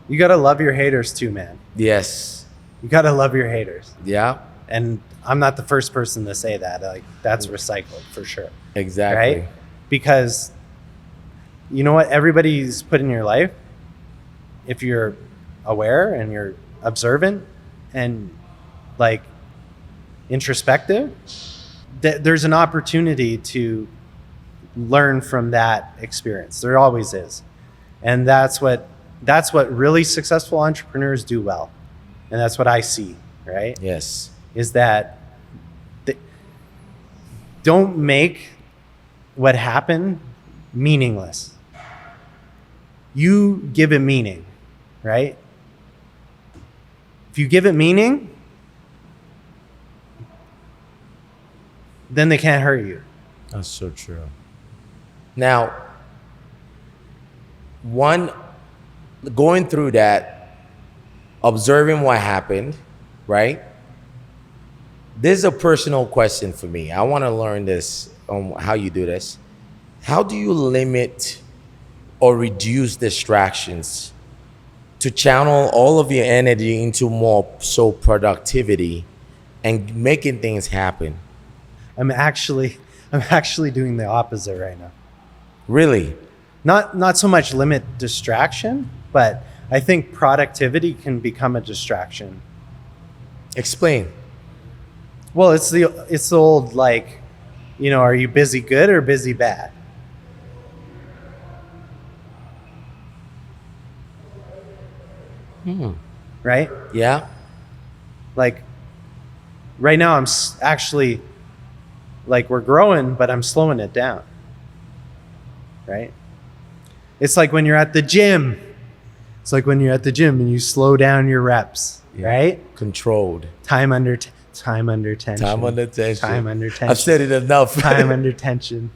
You got to love your haters too, man. Yes. You got to love your haters. Yeah. And I'm not the first person to say that. Like, that's recycled for sure. Exactly. Right? Because you know what? Everybody's put in your life, if you're aware and you're observant and like introspective, there's an opportunity to learn from that experience. There always is. And that's what really successful entrepreneurs do well. And that's what I see, right? Yes. Is that don't make what happened meaningless. You give it meaning, right? If you give it meaning, then they can't hurt you. That's so true. Now, going through that, observing what happened, right? This is a personal question for me. I want to learn this on how you do this. How do you limit or reduce distractions to channel all of your energy into more productivity and making things happen? I'm actually doing the opposite right now. Really? Not so much limit distraction, but I think productivity can become a distraction. Explain. Well, it's the old, like, are you busy good or busy bad? Right? Yeah. Like right now I'm actually, like, we're growing, but I'm slowing it down. Right? It's like when you're at the gym. It's like when you're at the gym and you slow down your reps, right? Controlled. Time under tension. Time under tension. Time under tension. I've said it enough. Time under tension.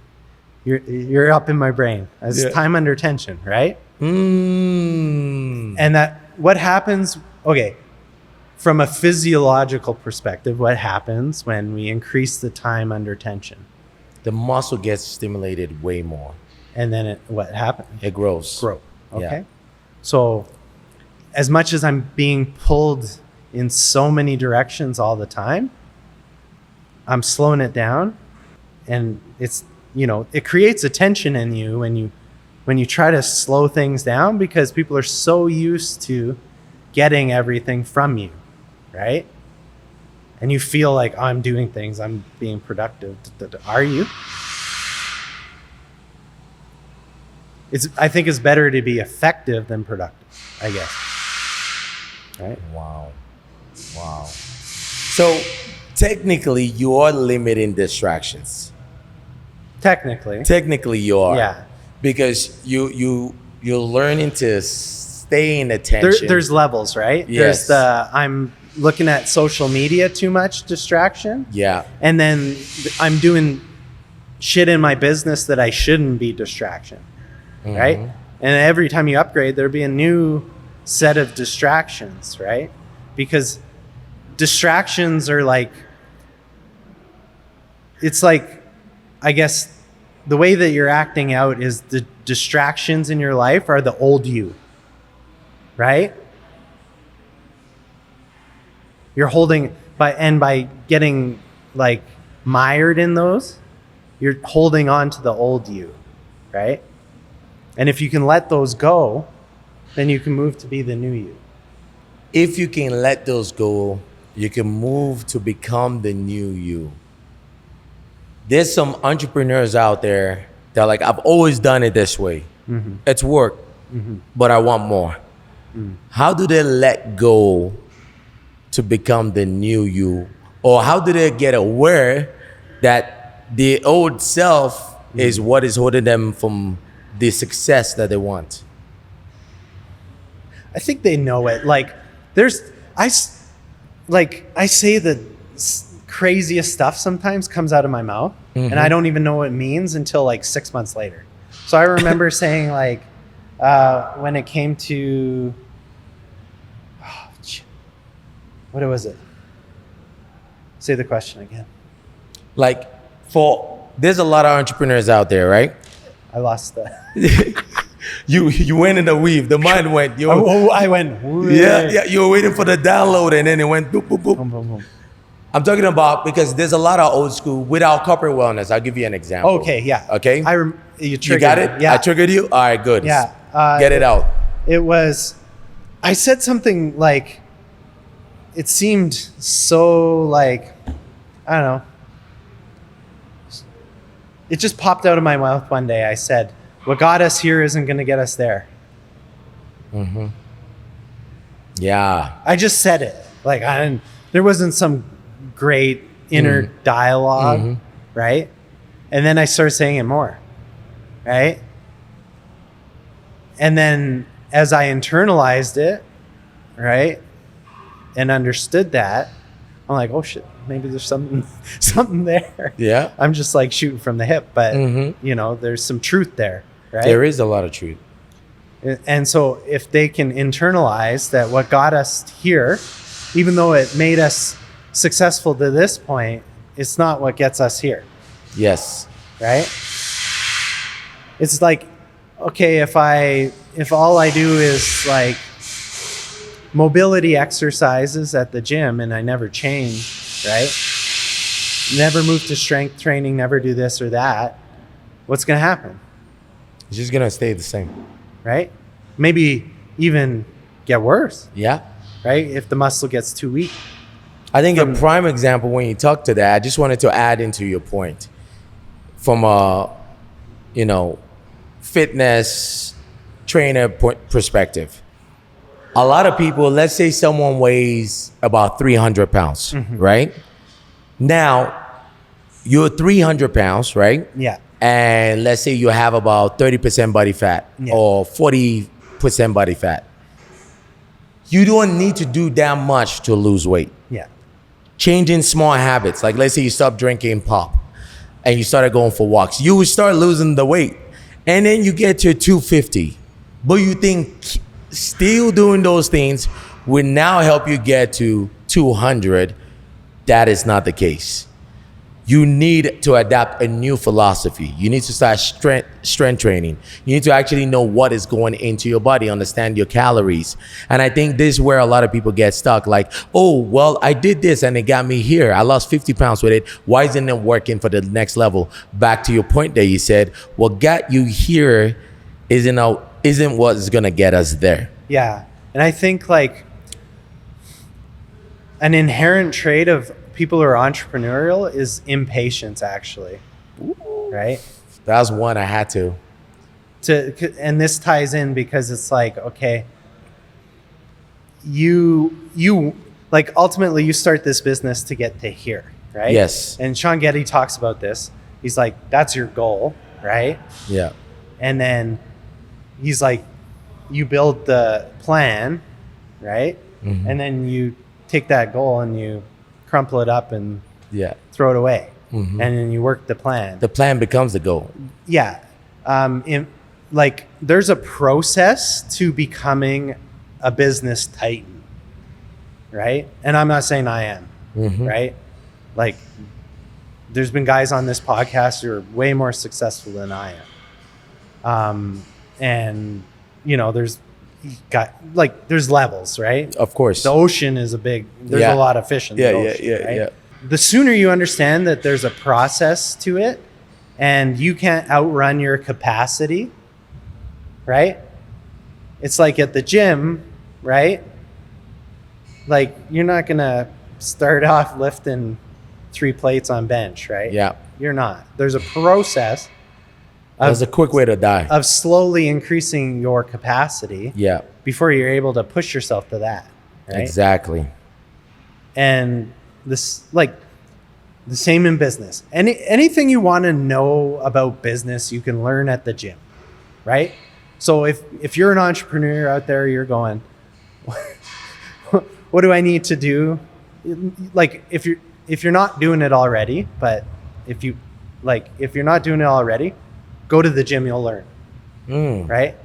You're up in my brain. It's time under tension, right? And that what happens, okay, from a physiological perspective, what happens when we increase the time under tension? The muscle gets stimulated way more. And then what happens? It grows. Grow. Okay. Yeah. So as much as I'm being pulled in so many directions all the time, I'm slowing it down, and it's, it creates a tension in you when you try to slow things down, because people are so used to getting everything from you, right? And you feel like I'm doing things, I'm being productive. Are you? I think it's better to be effective than productive, I guess. Right? Wow. So technically, you're limiting distractions. Technically, you are. Yeah. Because you're learning to stay in attention. There's levels, right? Yes. There's I'm looking at social media too much distraction. Yeah. And then I'm doing shit in my business that I shouldn't be distraction. Right? And every time you upgrade, there'll be a new set of distractions, right? Because distractions are like, it's like, I guess the way that you're acting out is the distractions in your life are the old you, right? You're holding by getting like mired in those, you're holding on to the old you, right? And if you can let those go, then you can move to be the new you. If you can let those go, you can move to become the new you. There's some entrepreneurs out there that are like, I've always done it this way. It's worked, but I want more. How do they let go to become the new you? Or how do they get aware that the old self is what is holding them from the success that they want? I think they know it. Like I say the craziest stuff sometimes comes out of my mouth, and I don't even know what it means until like 6 months later. So I remember saying like, when it came to, what was it? Say the question again. Like, there's a lot of entrepreneurs out there, right? I lost the. You went in the weave. The mind went. I went. Yeah. You were waiting for the download, and then it went boop, boop, boop. Boom, boom, boom. I'm talking about, because there's a lot of old school without corporate wellness. I'll give you an example. Okay. Yeah. Okay. You got it? Yeah. I triggered you? All right, good. Yeah. Get it out. I said something like, it seemed so like, I don't know. It just popped out of my mouth one day. I said, what got us here isn't going to get us there. Yeah. I just said it. Like, there wasn't some great inner dialogue, right? And then I started saying it more, right? And then as I internalized it, right, and understood that, I'm like, oh shit, maybe there's something there. Yeah. I'm just like shooting from the hip, but there's some truth there, right? There is a lot of truth. And so if they can internalize that what got us here, even though it made us successful to this point, it's not what gets us here. Yes. Right? It's like, okay, if all I do is like mobility exercises at the gym and I never change, right? Never move to strength training, never do this or that, what's going to happen? It's just going to stay the same. Right? Maybe even get worse. Yeah. Right? If the muscle gets too weak. I think a prime example when you talk to that, I just wanted to add into your point from a, fitness trainer perspective. A lot of people, let's say someone weighs about 300 pounds, right? Now, you're 300 pounds, right? Yeah. and let's say you have about 30% body fat or 40% body fat. You don't need to do that much to lose weight. Yeah. Changing small habits, like let's say you stop drinking pop and you started going for walks, you would start losing the weight, and then you get to 250. But you think still doing those things will now help you get to 200. That is not the case. You need to adapt a new philosophy. You need to start strength training. You need to actually know what is going into your body, understand your calories. And I think this is where a lot of people get stuck. Like, oh, well, I did this and it got me here. I lost 50 pounds with it. Why isn't it working for the next level? Back to your point that you said, what got you here isn't what's going to get us there. Yeah. And I think like an inherent trait of people who are entrepreneurial is impatience, actually. Ooh. Right? That's one I had to. And this ties in because it's like, okay, you like ultimately you start this business to get to here, right? Yes. And Sean Getty talks about this. He's like, that's your goal, right? Yeah. And then he's like, you build the plan, right? Mm-hmm. And then you take that goal and you crumple it up and throw it away. Mm-hmm. And then you work the plan. The plan becomes the goal. Yeah. Like there's a process to becoming a business titan, right? And I'm not saying I am, right? Like there's been guys on this podcast who are way more successful than I am. And you know, there's levels, right? Of course. The ocean is there's a lot of fish in the ocean, right? Yeah. The sooner you understand that there's a process to it and you can't outrun your capacity, right? It's like at the gym, right? Like you're not going to start off lifting 3 plates on bench, right? Yeah. You're not. There's a process. There's a quick way to die. Of slowly increasing your capacity. Yeah. Before you're able to push yourself to that. Right? Exactly. And this, like, the same in business. Anything you want to know about business, you can learn at the gym, right? So if you're an entrepreneur out there, you're going, what do I need to do? Like, if you're not doing it already, but if you're not doing it already, go to the gym, you'll learn, right?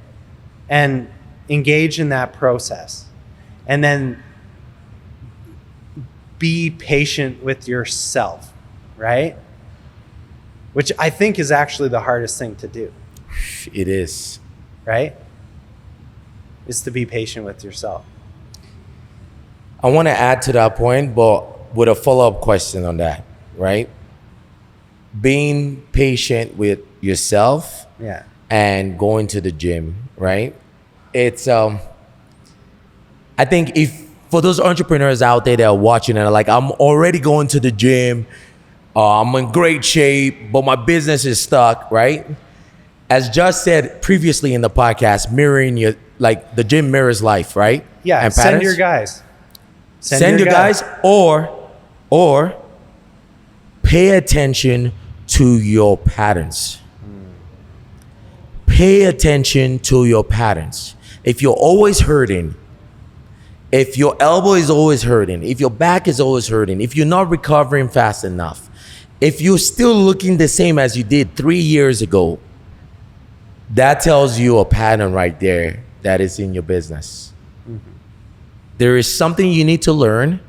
And engage in that process. And then be patient with yourself, right? Which I think is actually the hardest thing to do. It is. Right? Is to be patient with yourself. I want to add to that point, but with a follow-up question on that, right? Being patient with yourself and going to the gym, right? It's I think if for those entrepreneurs out there that are watching and are like, I'm already going to the gym, I'm in great shape, but my business is stuck, right? As just said previously in the podcast, mirroring your, like the gym mirrors life, right? Yeah, and send your guys. Send your guys or pay attention to your patterns. Pay attention to your patterns. If you're always hurting, if your elbow is always hurting, if your back is always hurting, if you're not recovering fast enough, if you're still looking the same as you did 3 years ago, that tells you a pattern right there that is in your business. Mm-hmm. There is something you need to learn.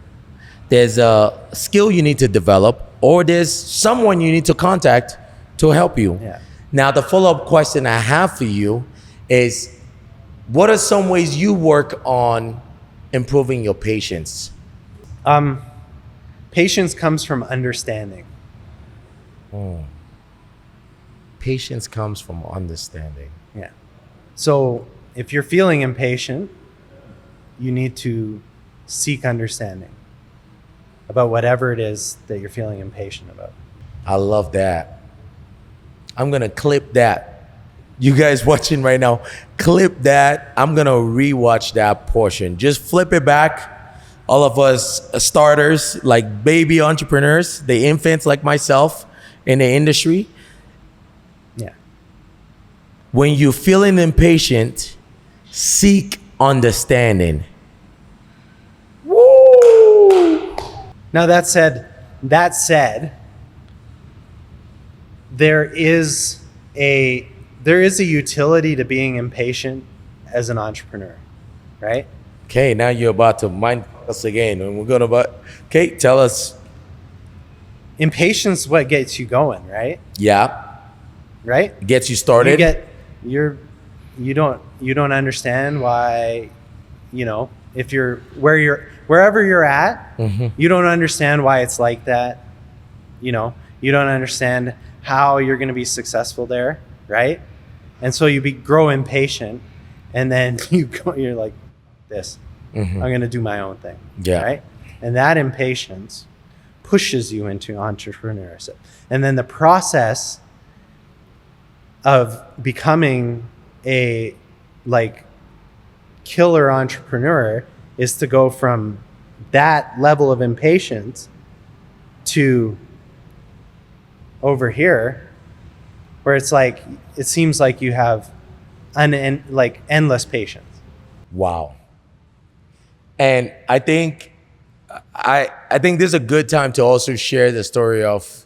There's a skill you need to develop, or there's someone you need to contact to help you. Yeah. Now, the follow-up question I have for you is, what are some ways you work on improving your patience? Patience comes from understanding. Patience comes from understanding. Yeah. So if you're feeling impatient, you need to seek understanding about whatever it is that you're feeling impatient about. I love that. I'm going to clip that. You guys watching right now, clip that. I'm going to rewatch that portion. Just flip it back. All of us starters, like baby entrepreneurs, the infants like myself in the industry, when you're feeling impatient, seek understanding. Woo! Now that said, there is a utility to being impatient as an entrepreneur, right? Okay, now you're about to mind us again, and we're gonna. Okay, tell us. Impatience is what gets you going, right? Yeah, Right? gets you started. You don't understand why, if wherever you're at, you don't understand why it's like that. You don't understand how you're going to be successful there, right? And so you grow impatient, and then you're like this. I'm going to do my own thing, Yeah. right? And that impatience pushes you into entrepreneurship. And then the process of becoming a killer entrepreneur is to go from that level of impatience to over here, where it's like it seems like you have endless patience. Wow. And I think this is a good time to also share the story of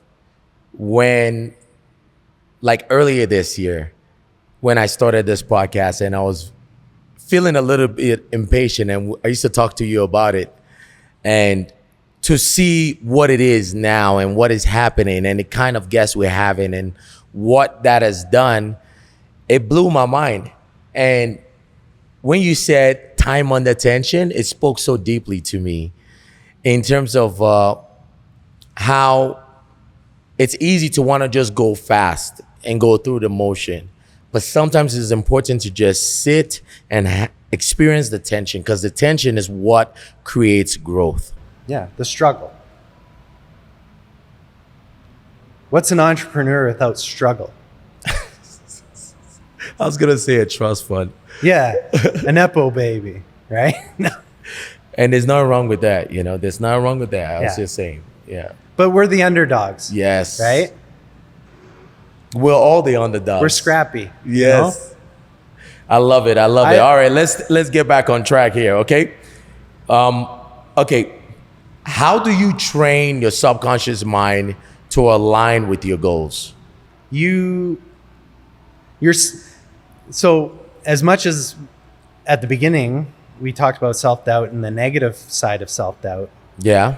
when, earlier this year, when I started this podcast and I was feeling a little bit impatient, and I used to talk to you about it, and to see what it is now and what is happening and the kind of guests we're having and what that has done, it blew my mind. And when you said time under tension, it spoke so deeply to me in terms of how it's easy to want to just go fast and go through the motion. But sometimes it's important to just sit and experience the tension, because the tension is what creates growth. Yeah, the struggle. What's an entrepreneur without struggle? I was going to say a trust fund. Yeah, an Epo baby, right? No. And there's nothing wrong with that. There's nothing wrong with that. I was Yeah. just saying. Yeah. But we're the underdogs. Yes. Right? We're all the underdogs. We're scrappy. Yes. I love it. All right, let's get back on track here, okay? Okay. How do you train your subconscious mind to align with your goals? So as much as at the beginning we talked about self-doubt and the negative side of self-doubt, Yeah.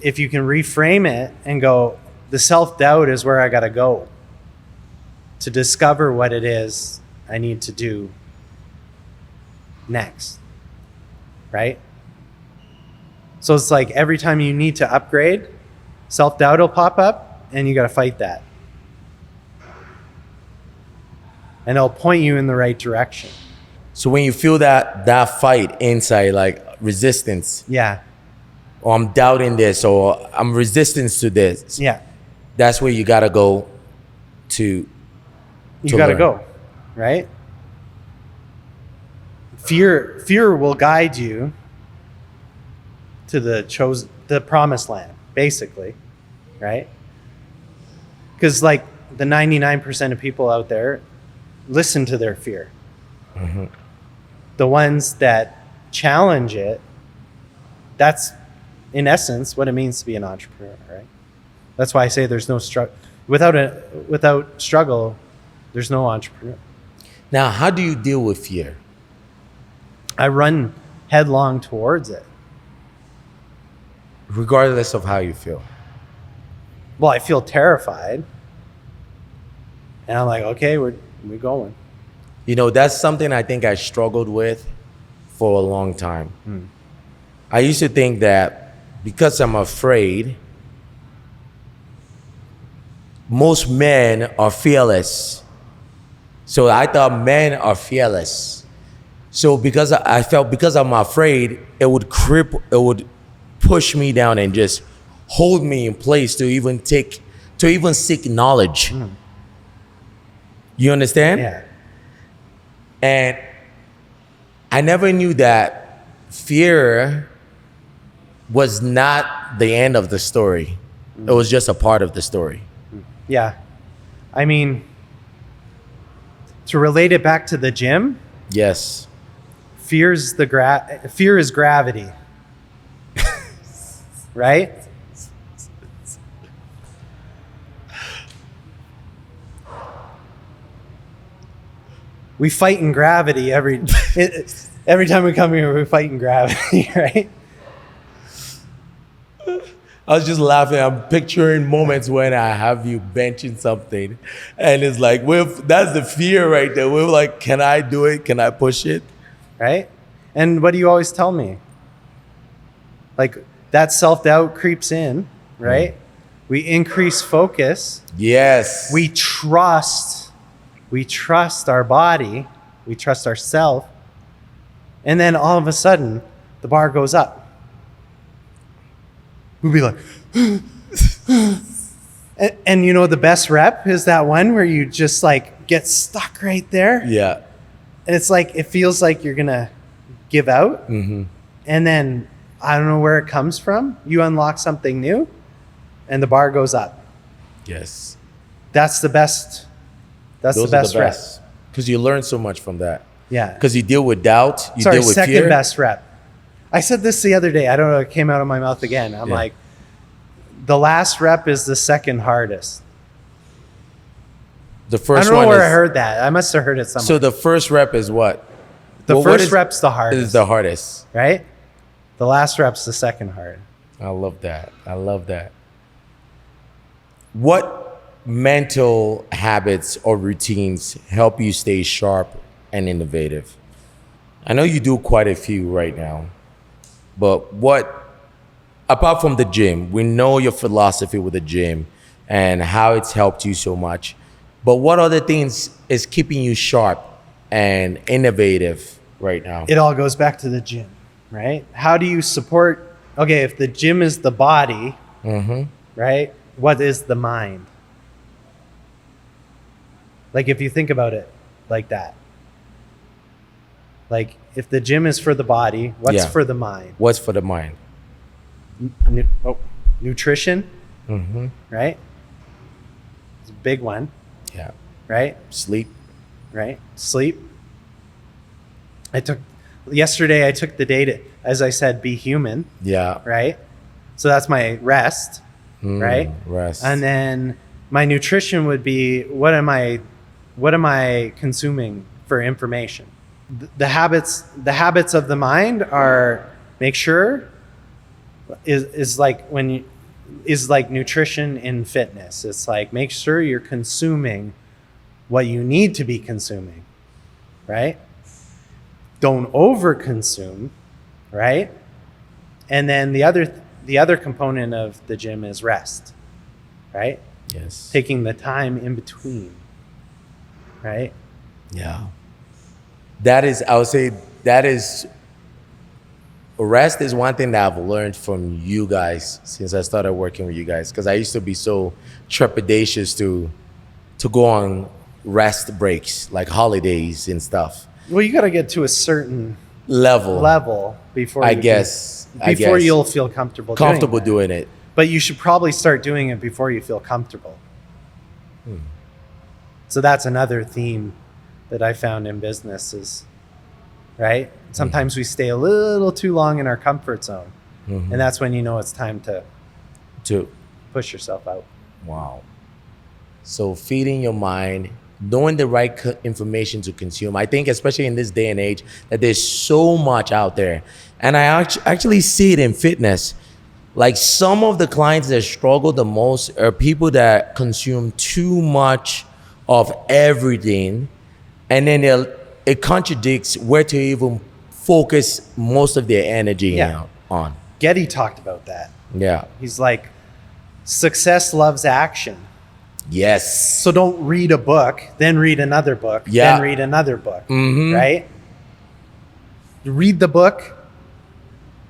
if you can reframe it and go, the self-doubt is where I got to go to discover what it is I need to do next, right? So it's like every time you need to upgrade, self-doubt will pop up and you got to fight that. And it'll point you in the right direction. So when you feel that fight inside, like resistance, Yeah. or I'm doubting this, or I'm resistance to this, Yeah. that's where you gotta go to. You got to learn. go, right? Fear will guide you to the promised land, basically, right? Because the 99% of people out there listen to their fear. The ones that challenge it, that's in essence what it means to be an entrepreneur, right? That's why I say there's no struggle. Without struggle, there's no entrepreneur. Now, how do you deal with fear? I run headlong towards it. Regardless of how you feel. Well, I feel terrified. And I'm like, okay, we're going. That's something I think I struggled with for a long time. I used to think that because I'm afraid, most men are fearless. So I thought men are fearless. So because I'm afraid, it would push me down and just hold me in place to even seek knowledge. You understand? Yeah. And I never knew that fear was not the end of the story. It was just a part of the story. Yeah. I mean, to relate it back to the gym, Yes. fear is gravity. Right? We fight in gravity every time we come here. We fight in gravity, right? I was just laughing. I'm picturing moments when I have you benching something, and it's like, that's the fear right there. We're like, can I do it? Can I push it? Right? And what do you always tell me? Like that self-doubt creeps in, right? We increase focus. Yes. We trust our body. We trust ourselves. And then all of a sudden, the bar goes up. We'll be like, and you know, the best rep is that one where you just like get stuck right there. Yeah. And it's like, it feels like you're going to give out. Mm-hmm. And then I don't know where it comes from. You unlock something new and the bar goes up. Yes. That's the best. That's Those the best are the rep. best. Because you learn so much from that. Yeah. Because you deal with doubt. You Sorry, deal with second fear. best rep. I said this the other day. I don't know. It came out of my mouth again. I'm Yeah. like, the last rep is the second hardest. The I first don't know one where is, I heard that. I must have heard it somewhere. So the first rep is what? The what first is- rep's the hardest. Is the hardest. right? The last rep's the second hard. I love that. I love that. What mental habits or routines help you stay sharp and innovative? I know you do quite a few right now, but what, apart from the gym, we know your philosophy with the gym and how it's helped you so much, but what other things is keeping you sharp and innovative right now? It all goes back to the gym, right? How do you support? Okay, if the gym is the body, right? What is the mind? Like if you think about it like that. Like if the gym is for the body, what's Yeah. for the mind? What's for the mind? Nutrition, right? It's a big one, Yeah. right? Sleep. Right? Sleep. Yesterday I took the day to, as I said, be human, Yeah. right? So that's my rest, right? Rest. And then my nutrition would be what am I consuming for information? The habits of the mind are make sure is like nutrition in fitness. It's like make sure you're consuming what you need to be consuming, right? Don't overconsume, right? And then the other component of the gym is rest, right? Yes. Taking the time in between, right? Yeah. I would say rest is one thing that I've learned from you guys since I started working with you guys. Because I used to be so trepidatious to go on rest breaks, like holidays and stuff. Well, you got to get to a certain Level. before I you guess. you'll feel comfortable doing it. But you should probably start doing it before you feel comfortable. So that's another theme that I found in business is, right? Sometimes we stay a little too long in our comfort zone. And that's when you know it's time to push yourself out. Wow. So feeding your mind, knowing the right information to consume. I think especially in this day and age that there's so much out there. And I actually see it in fitness. Like some of the clients that struggle the most are people that consume too much of everything. And then it contradicts where to even focus most of their energy on. Getty talked about that. Yeah. He's like, success loves action. Yes. So don't read a book, then read another book, then read another book, right? Read the book,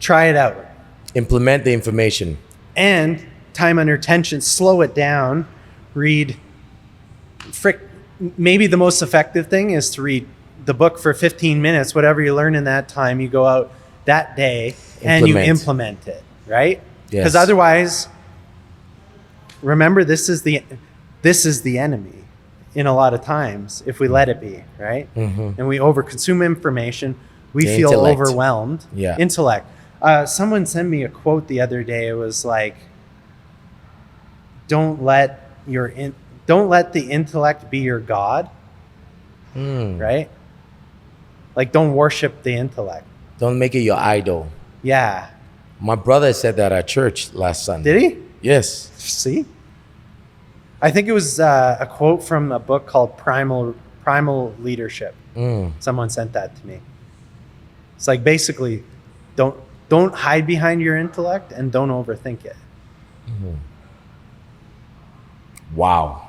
try it out. Implement the information. And time under tension, slow it down, read. Maybe the most effective thing is to read the book for 15 minutes, whatever you learn in that time, you go out that day and you implement it, right? Yes. Because otherwise, remember, this is the enemy, in a lot of times if we let it be, right? And we overconsume information. We The feel intellect. overwhelmed. Yeah. Intellect. Someone sent me a quote the other day. It was like, don't let the intellect be your God, right? Like, don't worship the intellect. Don't make it your idol. Yeah. My brother said that at church last Sunday. Did he? Yes. See? I think it was a quote from a book called Primal Leadership. Someone sent that to me. It's like, basically, don't hide behind your intellect and don't overthink it. Wow.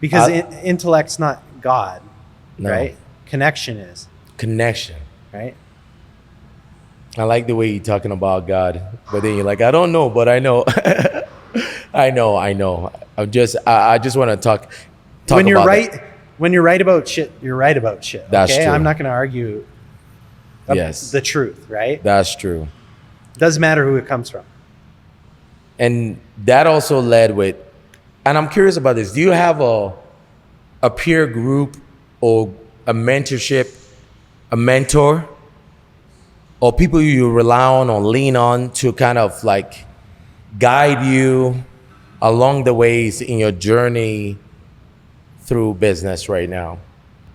Because intellect's not God, No. right? Connection is, Connection. right? I like the way you're talking about God, but then you're like, I don't know, but I know. I know. I just want to talk When you're about right, that. when you're right about shit, you're right about shit. That's okay? true. I'm not going to argue Yes. the truth, right? That's true. Doesn't matter who it comes from. And that also led with, and I'm curious about this. Do you have a peer group or a mentorship, a mentor, or people you rely on or lean on to kind of like guide you along the ways in your journey through business right now?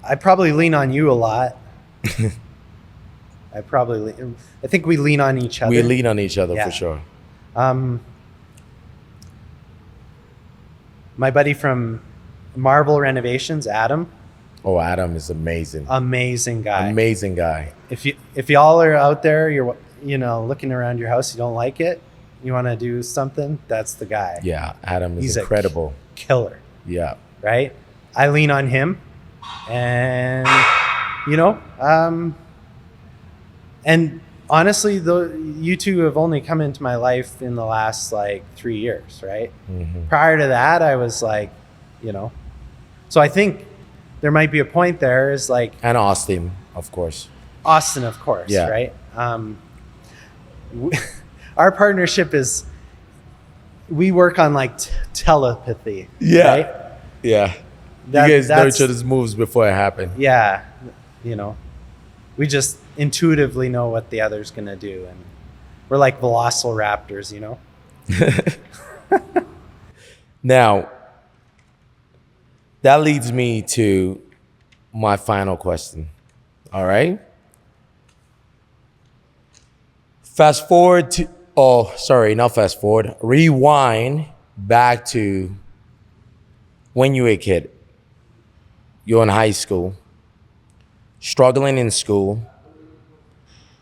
I probably lean on you a lot. I think we lean on each other. We lean on each other Yeah. for sure. My buddy from Marvel Renovations, Adam, Oh, Adam is amazing. amazing guy. Amazing guy. If y'all are out there, you're looking around your house, you don't like it, you want to do something, that's the guy. Yeah, Adam is He's incredible. Killer, Yeah. right? I lean on him, and and honestly, you two have only come into my life in the last like 3 years, right? Prior to that, I was like, so I think there might be a point there is like And Austin, of course. Austin, of course, Yeah. right? Our partnership is, we work on like telepathy, right? Yeah. That- you guys know that's- each other's moves before it happened. Yeah, we just intuitively know what the other's gonna do, and we're like velociraptors, Now, that leads me to my final question. All right. Fast forward to, not fast forward, rewind back to when you were a kid. You're in high school, struggling in school,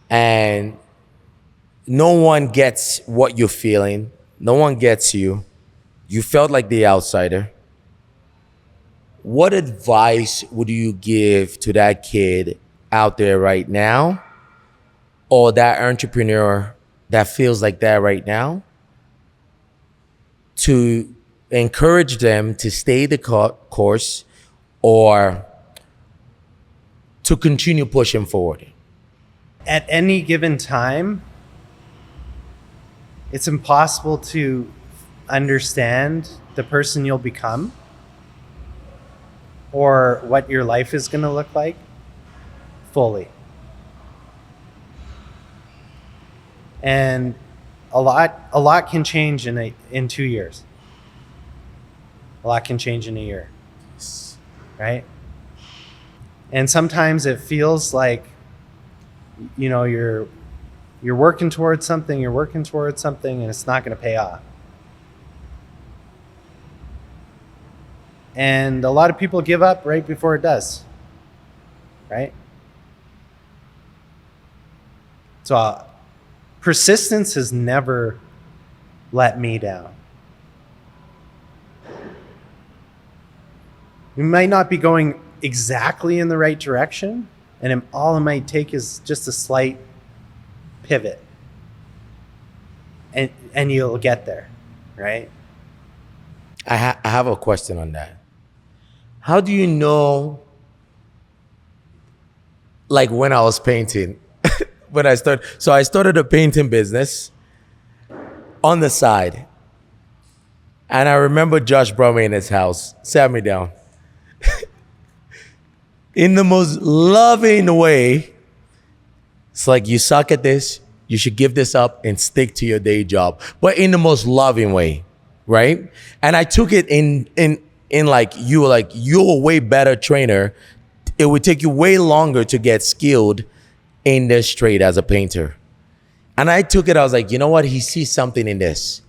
and no one gets what you're feeling. No one gets you. You felt like the outsider. What advice would you give to that kid out there right now, or that entrepreneur that feels like that right now, to encourage them to stay the course or to continue pushing forward? At any given time, it's impossible to understand the person you'll become or what your life is going to look like fully. And a lot can change in 2 years. A lot can change in a year, right? And sometimes it feels like, you're working towards something, and it's not going to pay off. And a lot of people give up right before it does, right? So persistence has never let me down. We might not be going exactly in the right direction, and all it might take is just a slight pivot, and you'll get there, right? I have a question on that. How do you know, like when I was painting, I started a painting business on the side. And I remember Josh brought me in his house, sat me down. In the most loving way, it's like, you suck at this, you should give this up and stick to your day job. But in the most loving way, right? And I took it in like, you're a way better trainer. It would take you way longer to get skilled in this trade as a painter. And I took it, I was like, you know what? He sees something in this.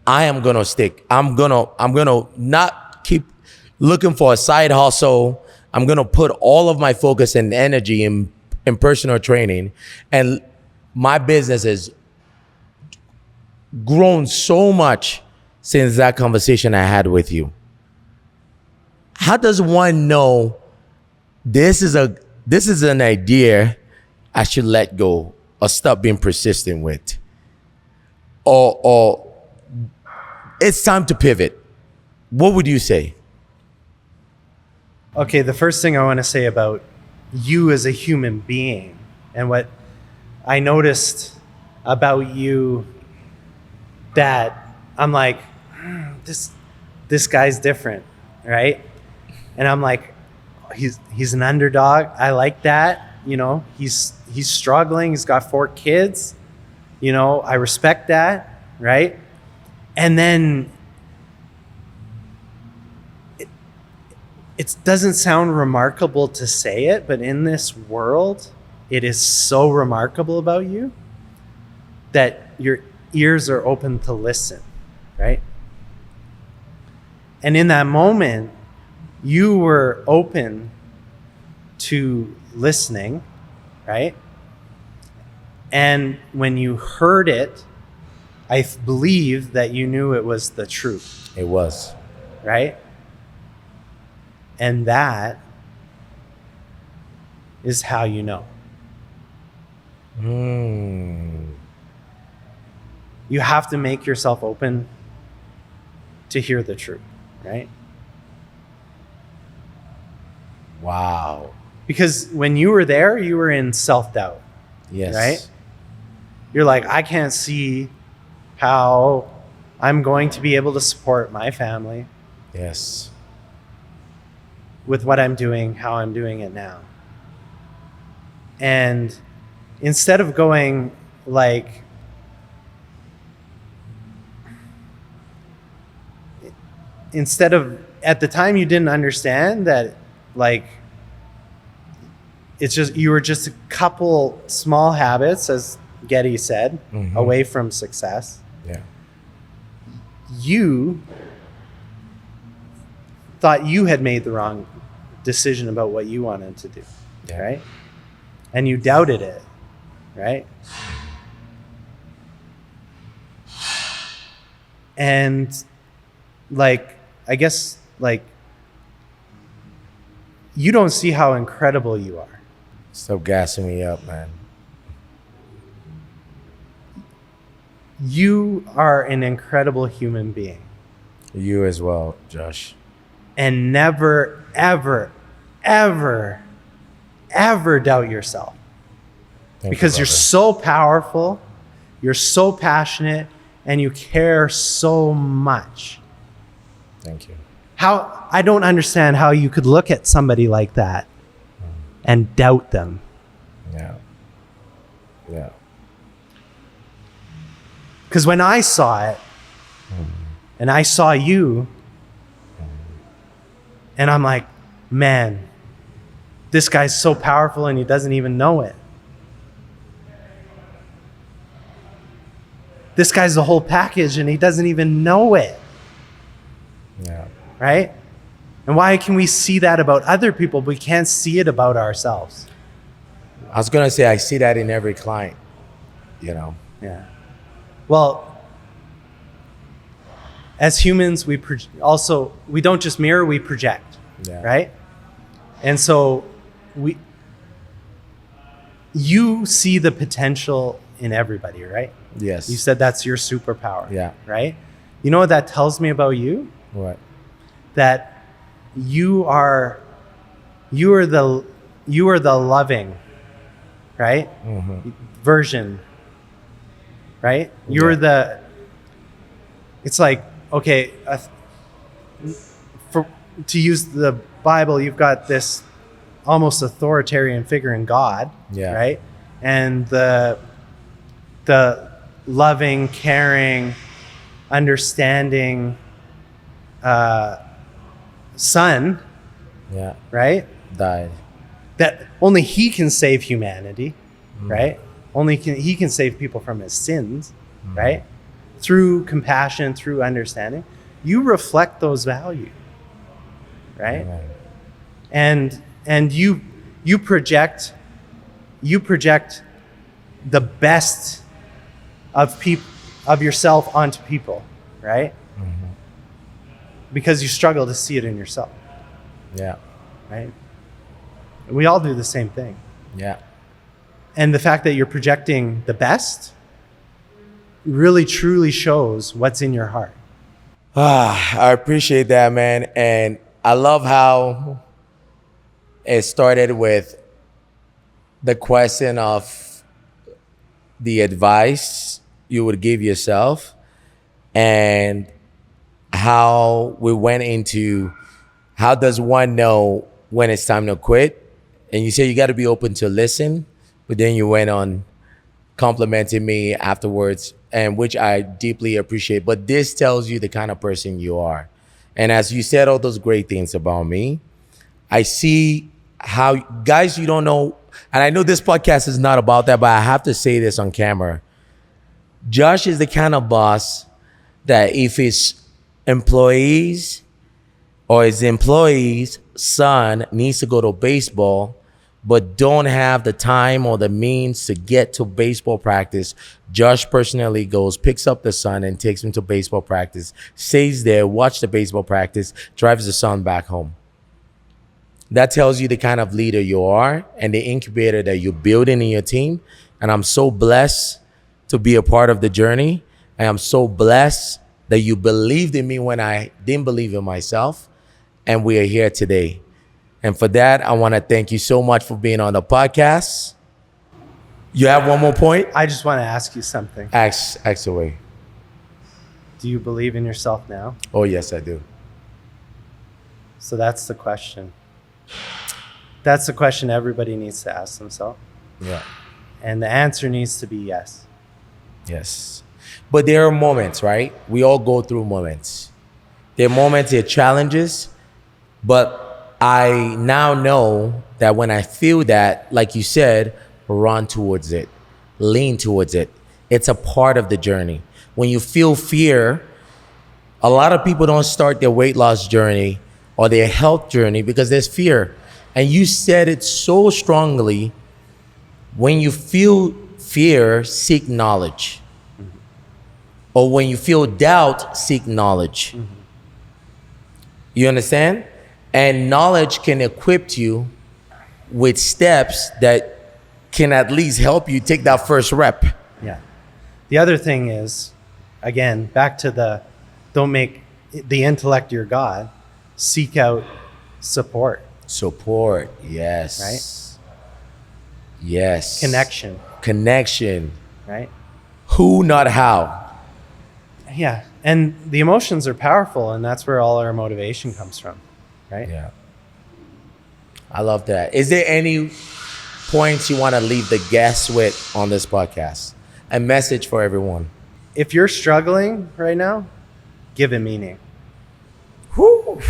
I am gonna stick. I'm gonna not keep looking for a side hustle. I'm gonna put all of my focus and energy in personal training. And my business has grown so much since that conversation I had with you. How does one know this is an idea I should let go or stop being persistent with? Or it's time to pivot. What would you say? Okay, the first thing I want to say about you as a human being and what I noticed about you, that I'm like, this guy's different, right? And I'm like, he's an underdog. I like that. You know, he's struggling. He's got 4 kids. You know, I respect that, right? And then it doesn't sound remarkable to say it, but in this world, it is so remarkable about you that your ears are open to listen, right? And in that moment, you were open to listening, right? And when you heard it, I believe that you knew it was the truth. It was. Right? And that is how you know. You have to make yourself open to hear the truth, right? Wow. Because when you were there, you were in self-doubt. Yes. Right? You're like, I can't see how I'm going to be able to support my family. Yes. With what I'm doing, how I'm doing it now. And instead of going like, at the time you didn't understand that, like, it's just, you were just a couple small habits, as Getty said, away from success. Yeah. You thought you had made the wrong decision about what you wanted to do, right? And you doubted it, right? And like, I guess, like, you don't see how incredible you are. Stop gassing me up, man. You are an incredible human being. You as well, Josh. And never, ever, ever, ever doubt yourself. Because you're so powerful, you're so passionate, and you care so much. Thank you. How I don't understand how you could look at somebody like that and doubt them. Yeah. Yeah. Because when I saw it, and I saw you, and I'm like, man, this guy's so powerful and he doesn't even know it. This guy's the whole package and he doesn't even know it. Yeah. Right? And why can we see that about other people, but we can't see it about ourselves? I was going to say, I see that in every client, you know? Yeah. Well, as humans, we don't just mirror, we project, right? And so you see the potential in everybody, right? Yes. You said that's your superpower, Yeah. right? You know what that tells me about you? What? That you are the loving, right? Version, right? It's like okay, to use the Bible, you've got this almost authoritarian figure in God, Yeah. right? And the loving, caring, understanding son, Yeah. right? Died. That only he can save humanity, right? He can save people from his sins, right? Through compassion, through understanding. You reflect those values, right? Amen. And you project the best of yourself onto people, right? Because you struggle to see it in yourself, Yeah. right? And we all do the same thing. Yeah. And the fact that you're projecting the best really truly shows what's in your heart. I appreciate that, man. And I love how it started with the question of the advice you would give yourself, and how we went into how does one know when it's time to quit. And you say you got to be open to listen, but then you went on complimenting me afterwards, and which I deeply appreciate. But this tells you the kind of person you are. And as you said all those great things about me, I see how, guys, you don't know, and I know this podcast is not about that, but I have to say this on camera. Josh is the kind of boss that if his employees or his employees' son needs to go to baseball, but don't have the time or the means to get to baseball practice, Josh personally goes, picks up the son and takes him to baseball practice, stays there, watch the baseball practice, drives the son back home. That tells you the kind of leader you are and the incubator that you're building in your team. And I'm so blessed to be a part of the journey. And I'm so blessed that you believed in me when I didn't believe in myself. And we are here today. And for that, I want to thank you so much for being on the podcast. You have one more point? I just want to ask you something. Ask away. Do you believe in yourself now? Oh, yes, I do. So that's the question. That's the question everybody needs to ask themselves. Yeah. And the answer needs to be yes. Yes. But there are moments, right? We all go through moments. There are moments, there are challenges, but I now know that when I feel that, like you said, run towards it, lean towards it. It's a part of the journey. When you feel fear, a lot of people don't start their weight loss journey or their health journey because there's fear. And you said it so strongly. When you feel fear, seek knowledge. Or when you feel doubt, seek knowledge. You understand? And knowledge can equip you with steps that can at least help you take that first rep. Yeah. The other thing is, again, back to don't make the intellect your God. Seek out support. Support, yes. Right? Yes. Connection. Right? Who, not how. Yeah. And the emotions are powerful, and that's where all our motivation comes from. Right? Yeah. I love that. Is there any points you want to leave the guests with on this podcast? A message for everyone. If you're struggling right now, give it meaning. Whew.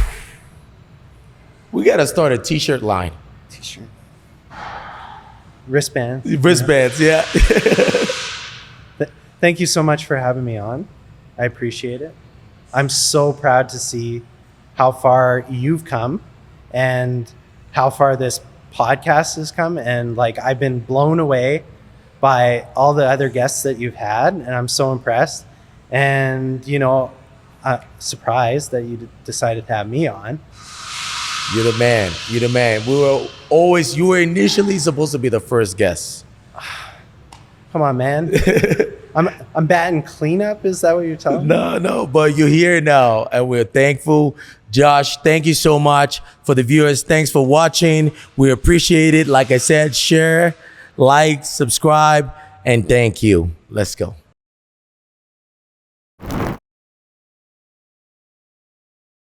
We got to start a t-shirt line. T-shirt. Wristbands. Wristbands, yeah. Thank you so much for having me on. I appreciate it. I'm so proud to see how far you've come and how far this podcast has come. And like, I've been blown away by all the other guests that you've had. And I'm so impressed. And, surprised that you decided to have me on. You're the man. You're the man. You were initially supposed to be the first guest. Come on, man. I'm batting cleanup. Is that what you're telling me? No, but you're here now, and we're thankful. Josh, thank you so much. For the viewers, thanks for watching. We appreciate it. Like I said, share, like, subscribe, and thank you. Let's go.